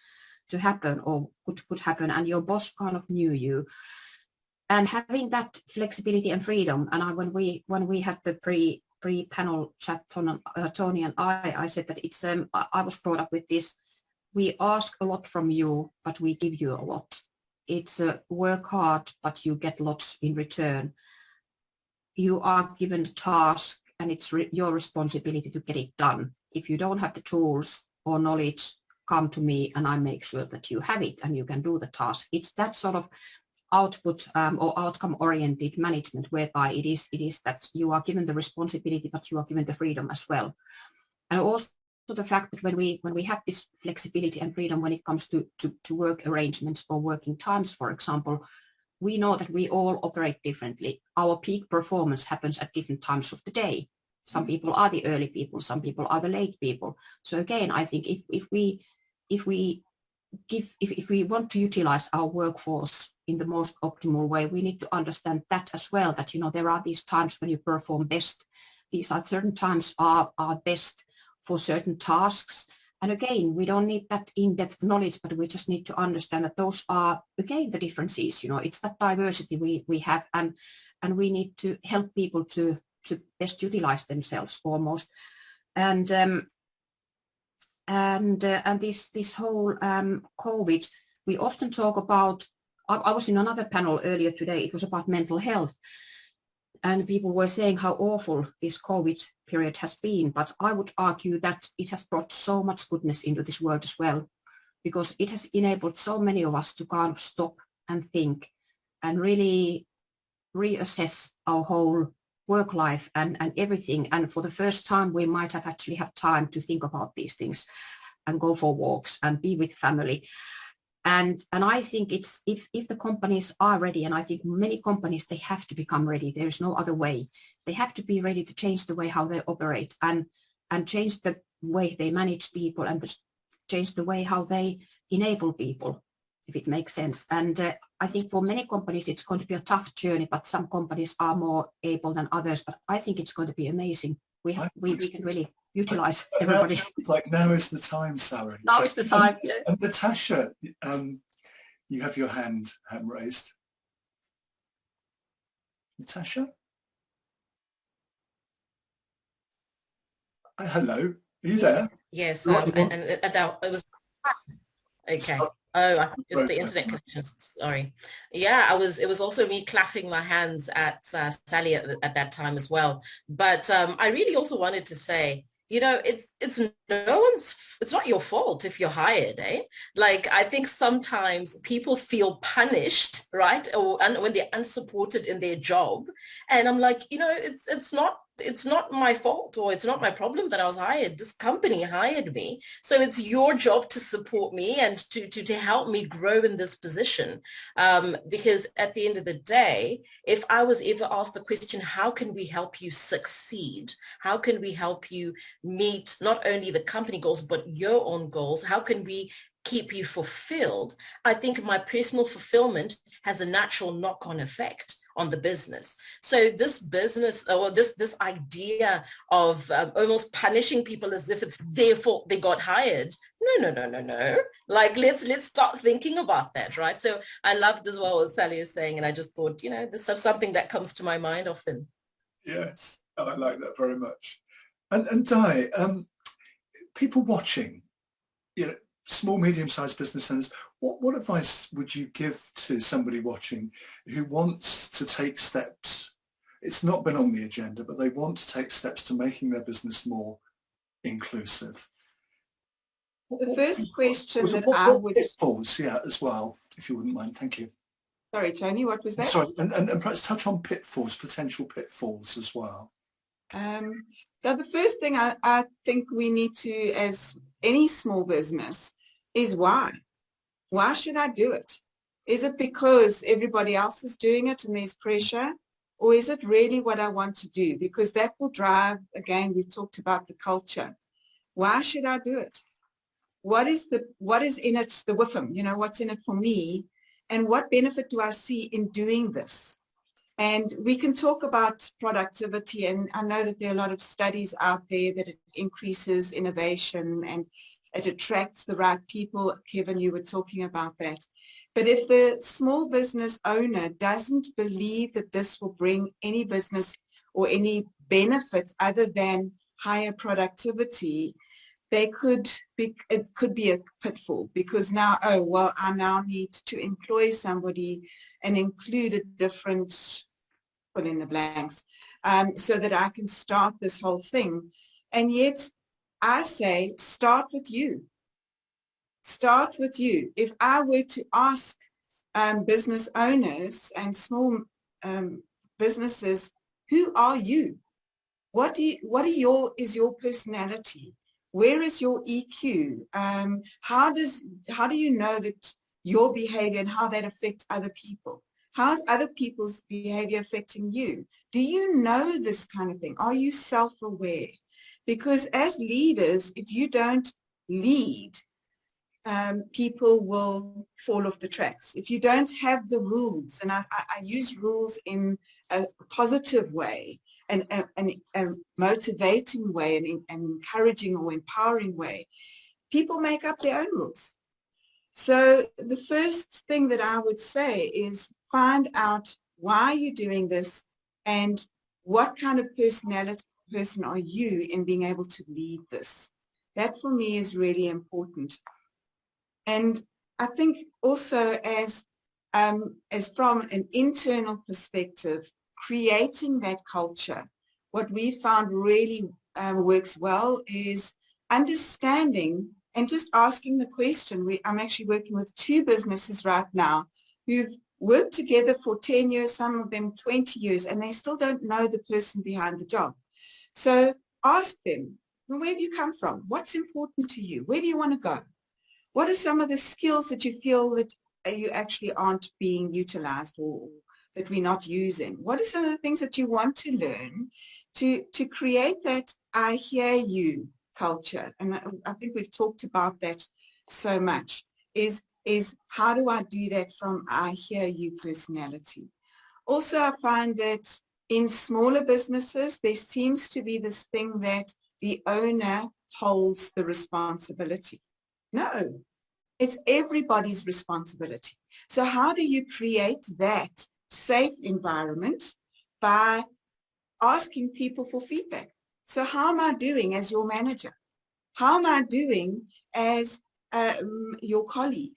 to happen or could happen, and your boss kind of knew you. And having that flexibility and freedom, and when we had the pre-panel chat, Tony and I said that it's I was brought up with this: we ask a lot from you, but we give you a lot. It's work hard, but you get lots in return. You are given a task and it's your responsibility to get it done. If you don't have the tools or knowledge, come to me and I make sure that you have it and you can do the task. It's that sort of output or outcome oriented management, whereby it is that you are given the responsibility, but you are given the freedom as well. And also the fact that when we have this flexibility and freedom when it comes to work arrangements or working times, for example, we know that we all operate differently. Our peak performance happens at different times of the day. Some people are the early people, some people are the late people. So again, I think if we want to utilize our workforce in the most optimal way, we need to understand that as well, that, you know, there are these times when you perform best. These are certain times are best for certain tasks. And again, we don't need that in-depth knowledge, but we just need to understand that those are, again, the differences. You know, it's that diversity we have, and we need to help people to best utilize themselves almost. And this whole COVID, we often talk about, I was in another panel earlier today, it was about mental health. And people were saying how awful this COVID period has been, but I would argue that it has brought so much goodness into this world as well, because it has enabled so many of us to kind of stop and think and really reassess our whole work life and everything. And for the first time, we might have actually had time to think about these things and go for walks and be with family. And I think it's if the companies are ready, and I think many companies, they have to become ready. There's no other way. They have to be ready to change the way how they operate and change the way they manage people and change the way how they enable people, if it makes sense. And I think for many companies, it's going to be a tough journey, but some companies are more able than others. But I think it's going to be amazing. We can really utilize everybody. It's like now is the time, Sari. Now is the time. Yeah. And Natasha, you have your hand raised. Natasha? Hello, are you there? Yes, and it was okay. Oh, I think it's the internet connection. Sorry. Yeah, it was also me clapping my hands at Sally at that time as well. But I really also wanted to say, you know, it's not your fault if you're hired, eh? Like, I think sometimes people feel punished, right? And when they're unsupported in their job. And I'm like, you know, it's not my fault, or it's not my problem that I was hired. This company hired me. So it's your job to support me and to help me grow in this position. Because at the end of the day, if I was ever asked the question, how can we help you succeed? How can we help you meet not only the company goals, but your own goals? How can we keep you fulfilled? I think my personal fulfillment has a natural knock-on effect on the business. So this business, or this idea of almost punishing people as if it's their fault they got hired. No. Like, let's start thinking about that, right? So I loved as well what Sally is saying, and I just thought, you know, this is something that comes to my mind often. Yes, I like that very much. And Di, people watching, you know, small, medium-sized business owners, what advice would you give to somebody watching who wants to take steps? It's not been on the agenda, but they want to take steps to making their business more inclusive. The first question that I would... Pitfalls, yeah, as well, if you wouldn't mind. Thank you. Sorry, Tony, what was that? Sorry, and perhaps touch on pitfalls, potential pitfalls as well. Now, the first thing I think we need to, as any small business, is why. Why should I do it? Is it because everybody else is doing it and there's pressure? Or is it really what I want to do? Because that will drive, again, we talked about the culture. Why should I do it? What is in it, the WIFM, you know, what's in it for me? And what benefit do I see in doing this? And we can talk about productivity, and I know that there are a lot of studies out there that it increases innovation and it attracts the right people. Kevin, you were talking about that. But if the small business owner doesn't believe that this will bring any business or any benefit other than higher productivity, it could be a pitfall, because now, oh, well, I now need to employ somebody and include a different, fill in the blanks, so that I can start this whole thing. And yet I say, start with you. Start with you. If I were to ask business owners and small businesses, who are you? What is your personality? Where is your EQ? How do you know that your behavior and how that affects other people? How's other people's behavior affecting you? Do you know this kind of thing? Are you self-aware? Because as leaders, if you don't lead, people will fall off the tracks. If you don't have the rules, and I use rules in a positive way, and a motivating way, and an encouraging or empowering way, people make up their own rules. So the first thing that I would say is find out why you're doing this and what kind of personality person are you in being able to lead this. That for me is really important. And I think also as from an internal perspective, creating that culture, what we found really works well is understanding and just asking the question. I'm actually working with 2 businesses right now who've worked together for 10 years, some of them 20 years, and they still don't know the person behind the job. So ask them, well, where have you come from? What's important to you? Where do you want to go? What are some of the skills that you feel that you actually aren't being utilized or that we're not using? What are some of the things that you want to learn to create that I hear you culture? And I think we've talked about that so much, is how do I do that from I hear you personality? Also, I find that in smaller businesses, there seems to be this thing that the owner holds the responsibility. No, it's everybody's responsibility. So how do you create that safe environment? By asking people for feedback. So how am I doing as your manager? How am I doing as your colleague?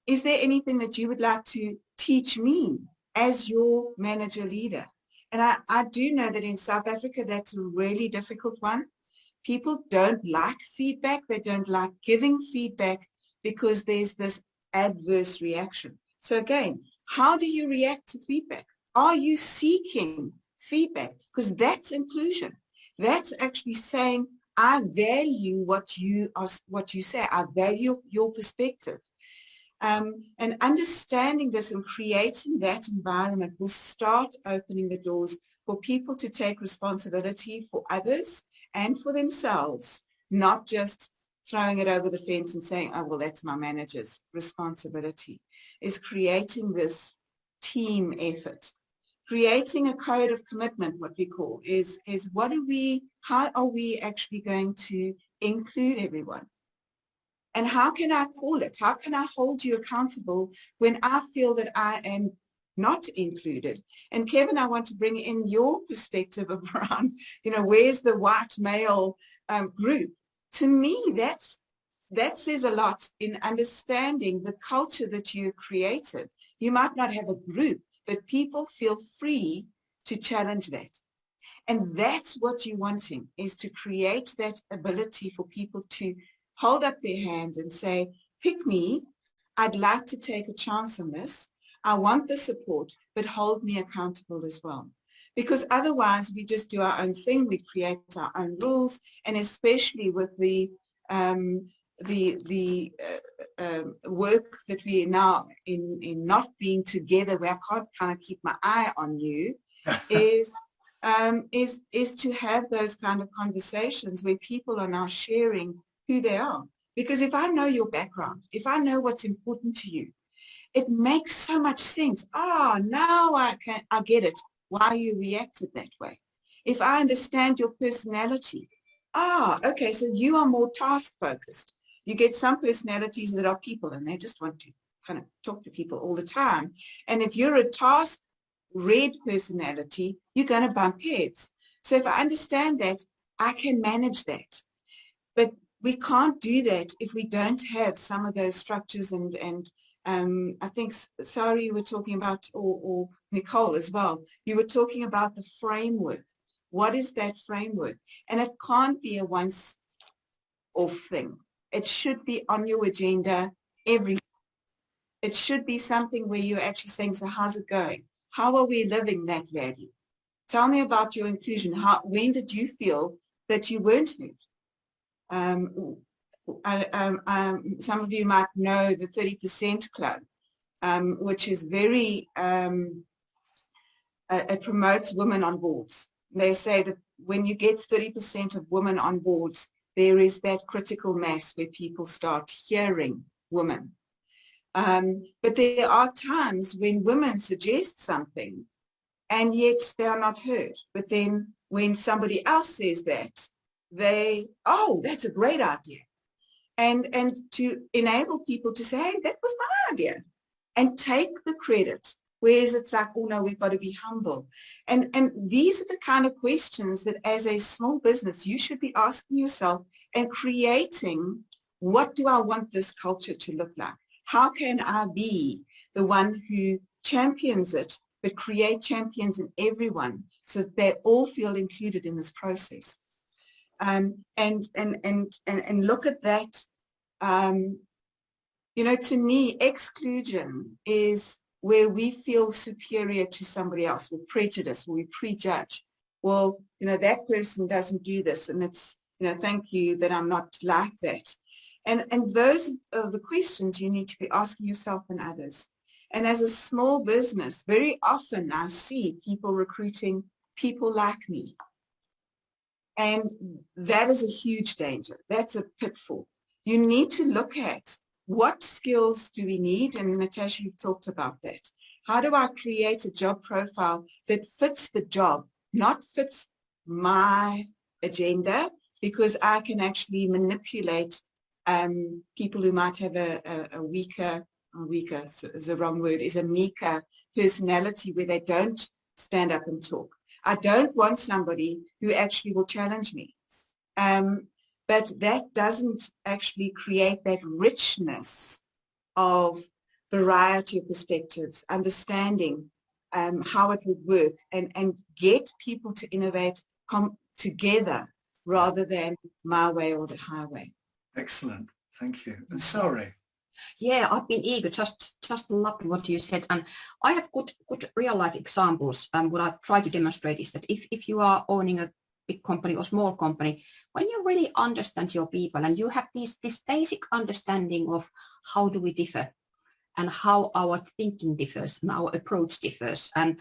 Is there anything that you would like to teach me as your manager leader? And I do know that in South Africa, that's a really difficult one. People don't like feedback. They don't like giving feedback because there's this adverse reaction. So again, how do you react to feedback? Are you seeking feedback? Because that's inclusion. That's actually saying, I value what you say. I value your perspective. And understanding this and creating that environment will start opening the doors for people to take responsibility for others and for themselves, not just throwing it over the fence and saying, oh, well, that's my manager's responsibility. Is creating this team effort. Creating a code of commitment, what we call, is how are we actually going to include everyone? And how can I call it? How can I hold you accountable when I feel that I am not included? And Kevin, I want to bring in your perspective around, where's the white male group? To me, that says a lot in understanding the culture that you created. You might not have a group, but people feel free to challenge that. And that's what you're wanting, is to create that ability for people to hold up their hand and say, pick me, I'd like to take a chance on this. I want the support, but hold me accountable as well. Because otherwise we just do our own thing, we create our own rules, and especially with the work that we are now in not being together, where I can't kind of keep my eye on you, is to have those kind of conversations where people are now sharing who they are. Because if I know your background, if I know what's important to you, it makes so much sense. Now I get it, why you reacted that way. If I understand your personality, okay, so you are more task focused. You get some personalities that are people and they just want to kind of talk to people all the time. And if you're a task red personality, you're going to bump heads. So if I understand that, I can manage that. But we can't do that if we don't have some of those structures. And I think, sorry, you were talking about, or Nicole as well, you were talking about the framework. What is that framework? And it can't be a once-off thing. It should be on your agenda every. It should be something where you're actually saying, so how's it going? How are we living that value? Tell me about your inclusion. When did you feel that you weren't moved? Some of you might know the 30% Club, which is very, it promotes women on boards. They say that when you get 30% of women on boards, there is that critical mass where people start hearing women. But there are times when women suggest something and yet they are not heard. But then when somebody else says that, oh, that's a great idea. And to enable people to say, hey, that was my idea, and take the credit. Whereas it's like, oh no, we've got to be humble. And these are the kind of questions that as a small business, you should be asking yourself and creating, what do I want this culture to look like? How can I be the one who champions it, but create champions in everyone so that they all feel included in this process? And look at that. You know, to me, exclusion is where we feel superior to somebody else. We're prejudiced, we prejudge. Well, you know, that person doesn't do this, and it's, you know, thank you that I'm not like that. And those are the questions you need to be asking yourself and others. And as a small business, very often I see people recruiting people like me. And that is a huge danger. That's a pitfall. You need to look at what skills do we need? And Natasha, you talked about that. How do I create a job profile that fits the job, not fits my agenda, because I can actually manipulate people who might have a weaker is the wrong word, is a meeker personality where they don't stand up and talk. I don't want somebody who actually will challenge me. But that doesn't actually create that richness of variety of perspectives, understanding how it would work, and get people to innovate, come together rather than my way or the highway. Excellent, thank you. And sorry. Yeah, I've been eager, just loved what you said, and I have good real life examples. What I try to demonstrate is that if you are owning a big company or small company, when you really understand your people and you have this basic understanding of how do we differ and how our thinking differs and our approach differs, and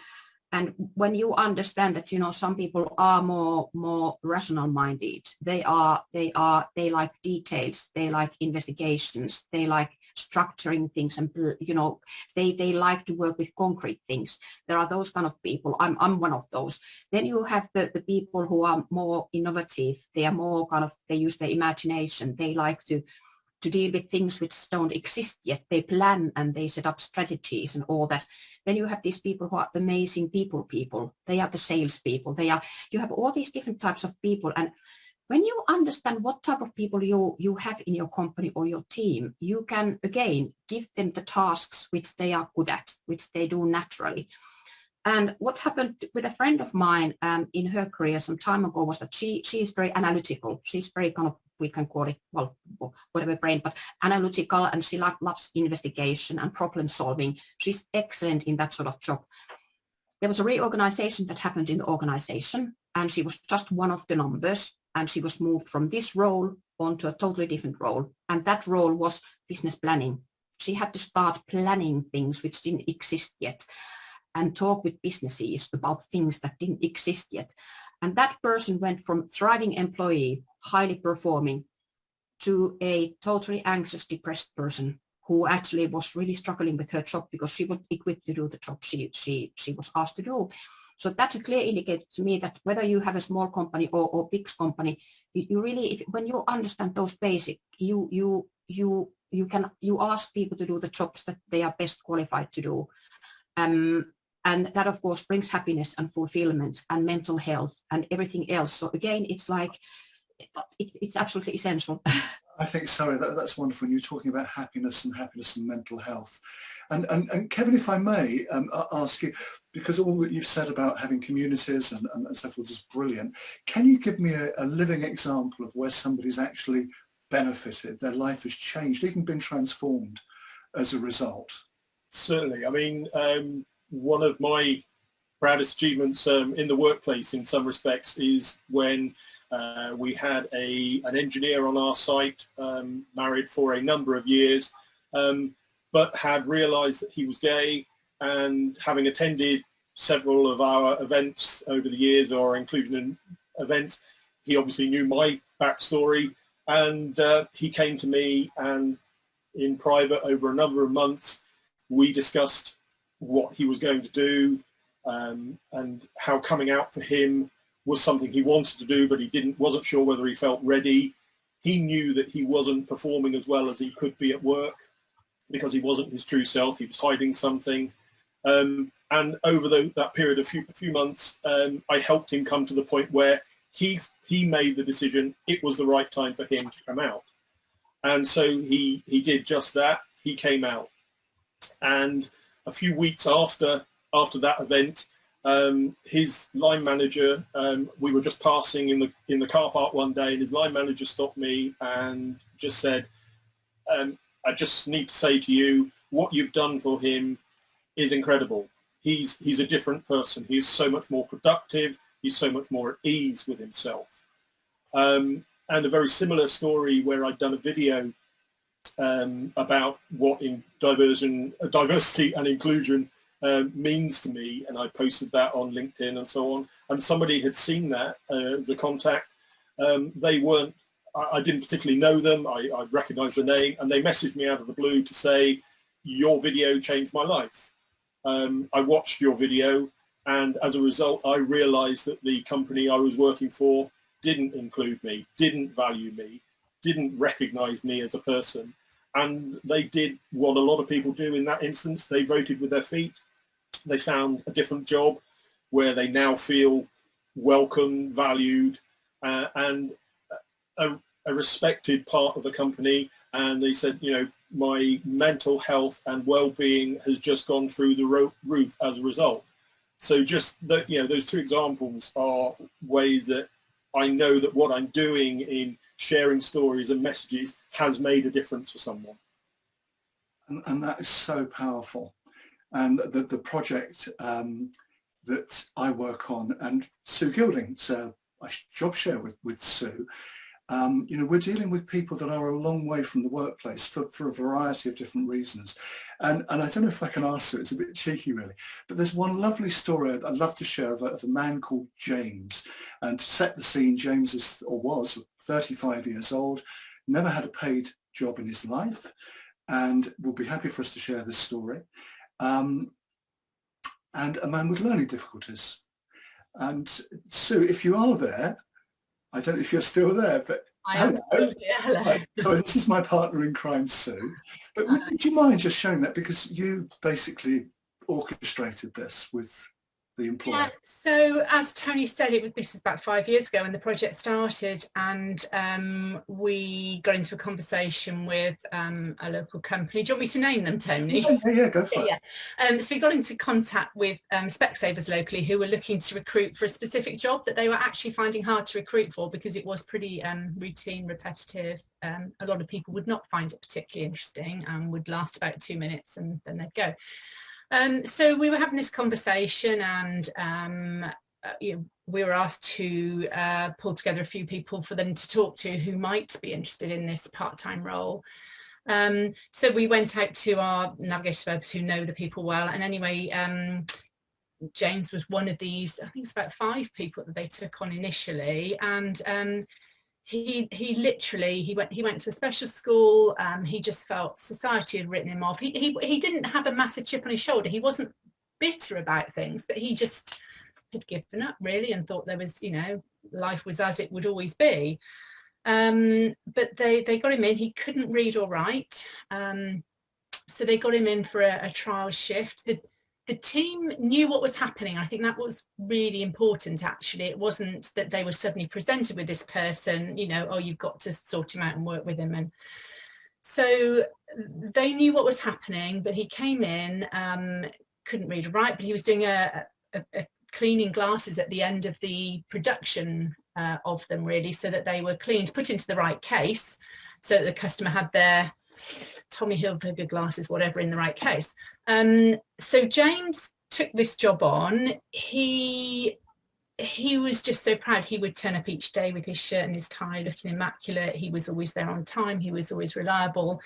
when you understand that, you know, some people are more rational minded, they like details, they like investigations, they like structuring things, and, you know, they like to work with concrete things. There are those kind of people. I'm one of those. Then you have the people who are more innovative. They are more kind of, they use their imagination. They like to deal with things which don't exist yet. They plan and they set up strategies and all that. Then you have these people who are amazing people. They are the salespeople. You have all these different types of people. And when you understand what type of people you have in your company or your team, you can, again, give them the tasks which they are good at, which they do naturally. And what happened with a friend of mine in her career some time ago was that she is very analytical. She's very kind of, we can call it, well, whatever brain, but analytical, and she loves investigation and problem solving. She's excellent in that sort of job. There was a reorganization that happened in the organization, and she was just one of the numbers, and she was moved from this role onto a totally different role. And that role was business planning. She had to start planning things which didn't exist yet, and talk with businesses about things that didn't exist yet. And that person went from thriving employee, highly performing, to a totally anxious, depressed person who actually was really struggling with her job because she wasn't equipped to do the job she was asked to do. So that's a clear indicator to me that whether you have a small company or big company, you really, when you understand those basics, you ask people to do the jobs that they are best qualified to do. And that, of course, brings happiness and fulfillment and mental health and everything else. So again, it's like, it's absolutely essential. I think, sorry, that's wonderful. You're talking about happiness and mental health. And Kevin, if I may ask you, because all that you've said about having communities and so forth is brilliant, can you give me a living example of where somebody's actually benefited, their life has changed, even been transformed as a result? Certainly. I mean, one of my proudest achievements in the workplace in some respects is when we had an engineer on our site, married for a number of years, but had realized that he was gay, and having attended several of our events over the years, or inclusion events, he obviously knew my backstory, and he came to me, and in private over a number of months we discussed what he was going to do, and how coming out for him was something he wanted to do, but he wasn't sure whether he felt ready. He knew that he wasn't performing as well as he could be at work because he wasn't his true self. He was hiding something. And over that period of few months, I helped him come to the point where he made the decision it was the right time for him to come out. And so he did just that. He came out. And a few weeks after that event, his line manager, we were just passing in the car park one day, and his line manager stopped me and just said, I just need to say to you, what you've done for him is incredible. He's a different person. He's so much more productive. He's so much more at ease with himself. And a very similar story where I'd done a video about what in diversity and inclusion means to me, and I posted that on LinkedIn and so on, and somebody had seen that, the contact. They weren't, I didn't particularly know them, I recognized the name, and they messaged me out of the blue to say, your video changed my life. I watched your video, and as a result I realized that the company I was working for didn't include me, didn't value me, didn't recognize me as a person. And they did what a lot of people do in that instance. They voted with their feet. They found a different job where they now feel welcome, valued, and a respected part of the company. And they said, you know, my mental health and well-being has just gone through the roof as a result. So just that, you know, those two examples are ways that I know that what I'm doing in sharing stories and messages has made a difference for someone. And that is so powerful. And the project that I work on, and Sue Gilding, so I job share with Sue, you know, we're dealing with people that are a long way from the workplace for a variety of different reasons. And I don't know if I can ask Sue, it's a bit cheeky really, but there's one lovely story I'd love to share of a man called James. And to set the scene, James is, or was, 35 years old, never had a paid job in his life, and will be happy for us to share this story. And a man with learning difficulties. And Sue, if you are there, I don't know if you're still there, but hello. Hello. So this is my partner in crime, Sue. But would you mind just showing that, because you basically orchestrated this with the employer? Yeah, so as Tony said, this is about 5 years ago when the project started, and we got into a conversation with a local company. Do you want me to name them, Tony? Yeah, go for it. Yeah. So we got into contact with Specsavers locally, who were looking to recruit for a specific job that they were actually finding hard to recruit for because it was pretty routine, repetitive. A lot of people would not find it particularly interesting and would last about 2 minutes and then they'd go. So we were having this conversation, and you know, we were asked to pull together a few people for them to talk to who might be interested in this part-time role. So we went out to our navigator developers who know the people well, and anyway, James was one of these. I think it's about 5 people that they took on initially, and he literally went to a special school. He just felt society had written him off. He didn't have a massive chip on his shoulder. He wasn't bitter about things, but he just had given up really and thought there was, you know, life was as it would always be. But they got him in. He couldn't read or write, so they got him in for a trial shift. the team knew what was happening. I think that was really important, actually. It wasn't that they were suddenly presented with this person, you know, oh, you've got to sort him out and work with him. And so they knew what was happening, but he came in, couldn't read or write, but he was doing a cleaning glasses at the end of the production of them, really, so that they were cleaned, put into the right case, so that the customer had their Tommy Hilfiger glasses, whatever, in the right case. So James took this job on. He was just so proud. He would turn up each day with his shirt and his tie looking immaculate. He was always there on time. He was always reliable.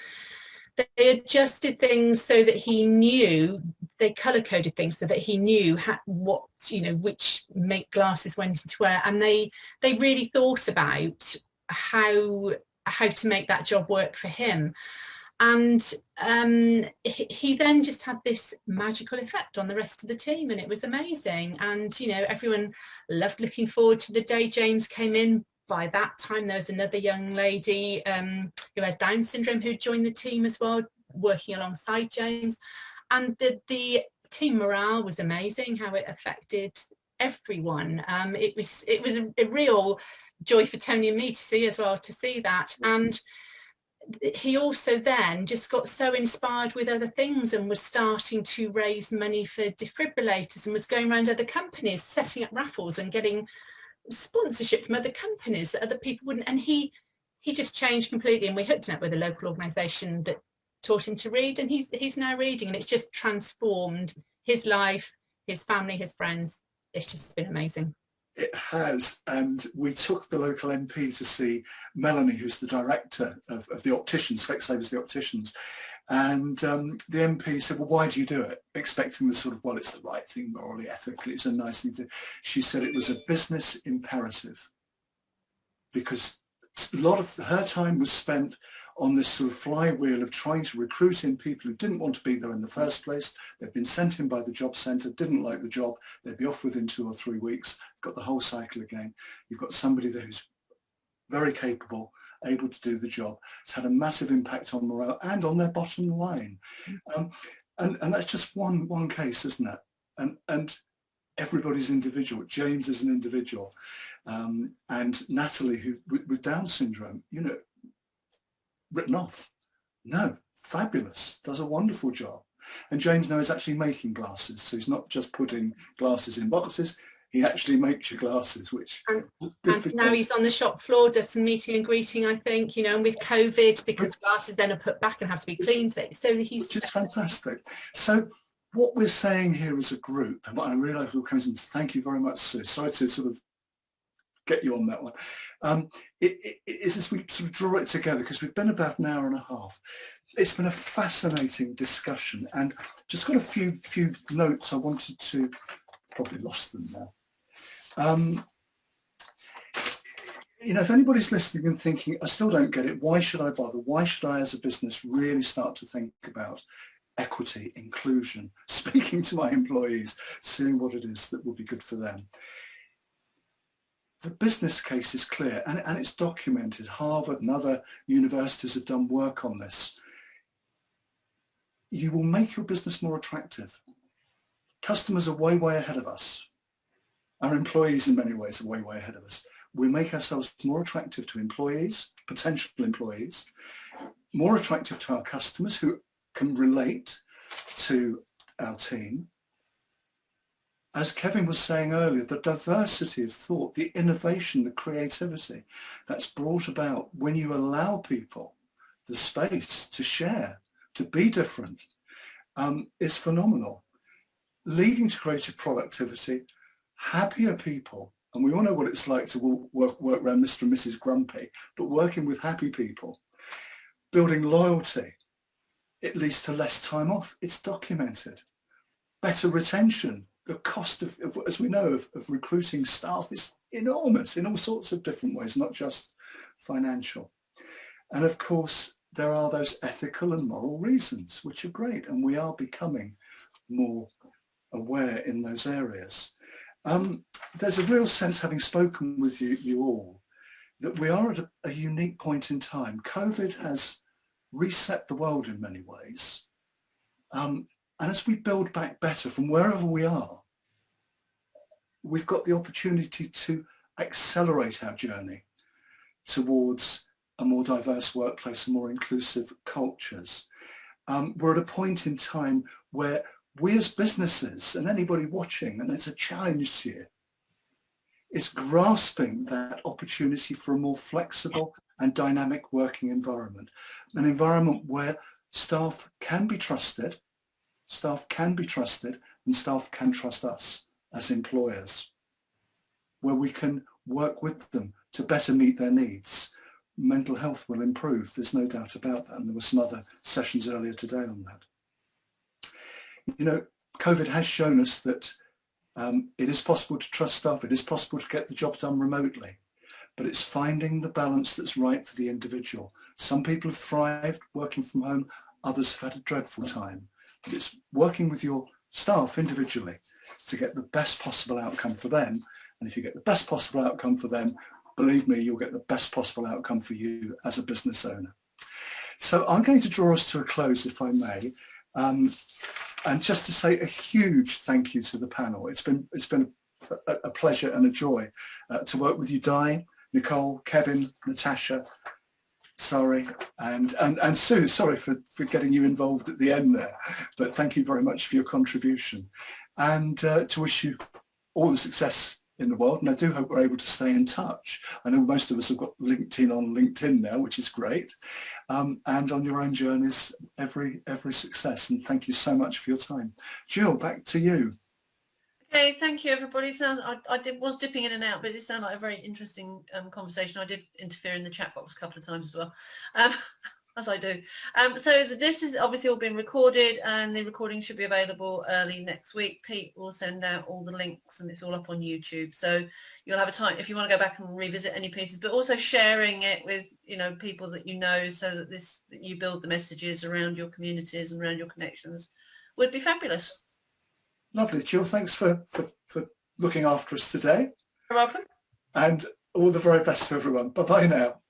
They adjusted things so that he knew, they color coded things so that he knew what, you know, which make glasses went into wear. And they really thought about how to make that job work for him. And he then just had this magical effect on the rest of the team, and it was amazing. And, you know, everyone loved looking forward to the day James came in. By that time, there was another young lady who has Down syndrome who joined the team as well, working alongside James. And the team morale was amazing, how it affected everyone. It was a real joy for Tony and me to see as well, to see that. And he also then just got so inspired with other things and was starting to raise money for defibrillators and was going around other companies, setting up raffles and getting sponsorship from other companies that other people wouldn't. And he just changed completely, and we hooked him up with a local organisation that taught him to read, and he's now reading, and it's just transformed his life, his family, his friends. It's just been amazing. It has, and we took the local MP to see Melanie, who's the director of the opticians, Specsavers the opticians, and the MP said, well, why do you do it? Expecting the sort of, well, it's the right thing morally, ethically, it's a nice thing to do. She said it was a business imperative, because a lot of her time was spent on this sort of flywheel of trying to recruit in people who didn't want to be there in the first place. They'd been sent in by the job centre, didn't like the job, they'd be off within 2 or 3 weeks, got the whole cycle again. You've got somebody there who's very capable, able to do the job. It's had a massive impact on morale and on their bottom line. And that's just one case, isn't it? And everybody's individual. James is an individual. And Natalie, who with Down syndrome, you know, written off. No, fabulous, does a wonderful job. And James now is actually making glasses, so he's not just putting glasses in boxes, he actually makes your glasses, which... And now he's on the shop floor, does some meeting and greeting, I think, you know, and with COVID, because glasses then are put back and have to be cleaned, so he's... Which is fantastic. So what we're saying here as a group, and what I realise will come in, thank you very much, Sue, sorry to sort of get you on that one, it is as we sort of draw it together, because we've been about an hour and a half. It's been a fascinating discussion, and just got a few notes I wanted to, probably lost them now. You know, if anybody's listening and thinking, I still don't get it, why should I bother? Why should I as a business really start to think about equity, inclusion, speaking to my employees, seeing what it is that will be good for them? The business case is clear, and it's documented. Harvard and other universities have done work on this. You will make your business more attractive. Customers are way ahead of us. Our employees in many ways are way ahead of us. We make ourselves more attractive to employees, potential employees, more attractive to our customers who can relate to our team. As Kevin was saying earlier, the diversity of thought, the innovation, the creativity that's brought about when you allow people the space to share, to be different, is phenomenal, leading to greater productivity, happier people. And we all know what it's like to work around Mr. and Mrs. Grumpy, but working with happy people, building loyalty, it leads to less time off. It's documented. Better retention. The cost of, as we know, of recruiting staff is enormous in all sorts of different ways, not just financial. And of course, there are those ethical and moral reasons, which are great, and we are becoming more aware in those areas. There's a real sense, having spoken with you all, that we are at a unique point in time. COVID has reset the world in many ways. And as we build back better from wherever we are, we've got the opportunity to accelerate our journey towards a more diverse workplace and more inclusive cultures. We're at a point in time where we as businesses and anybody watching, and it's a challenge to you, is grasping that opportunity for a more flexible and dynamic working environment, an environment where staff can be trusted, and staff can trust us as employers, where we can work with them to better meet their needs. Mental health will improve, there's no doubt about that, and there were some other sessions earlier today on that. You know, COVID has shown us that it is possible to trust staff, it is possible to get the job done remotely, but it's finding the balance that's right for the individual. Some people have thrived working from home, others have had a dreadful time. But it's working with your staff individually to get the best possible outcome for them. And if you get the best possible outcome for them, believe me, you'll get the best possible outcome for you as a business owner. So I'm going to draw us to a close, if I may. And just to say a huge thank you to the panel. It's been a pleasure and a joy to work with you, Di, Nicole, Kevin, Natasha, sorry, and Sue, sorry for getting you involved at the end there, but thank you very much for your contribution, and to wish you all the success in the world, and I do hope we're able to stay in touch. I know most of us have got LinkedIn on LinkedIn now, which is great, and on your own journeys, every success, and thank you so much for your time. Jill, back to you. Okay, thank you everybody. Sounds I was dipping in and out, but it sounded like a very interesting conversation. I did interfere in the chat box a couple of times as well, as I do. So this is obviously all been recorded, and the recording should be available early next week. Pete will send out all the links, and it's all up on YouTube. So you'll have a time if you want to go back and revisit any pieces, but also sharing it with people that you know, so that that you build the messages around your communities and around your connections would be fabulous. Lovely. Jill, thanks for looking after us today. You're welcome. And all the very best to everyone. Bye-bye now.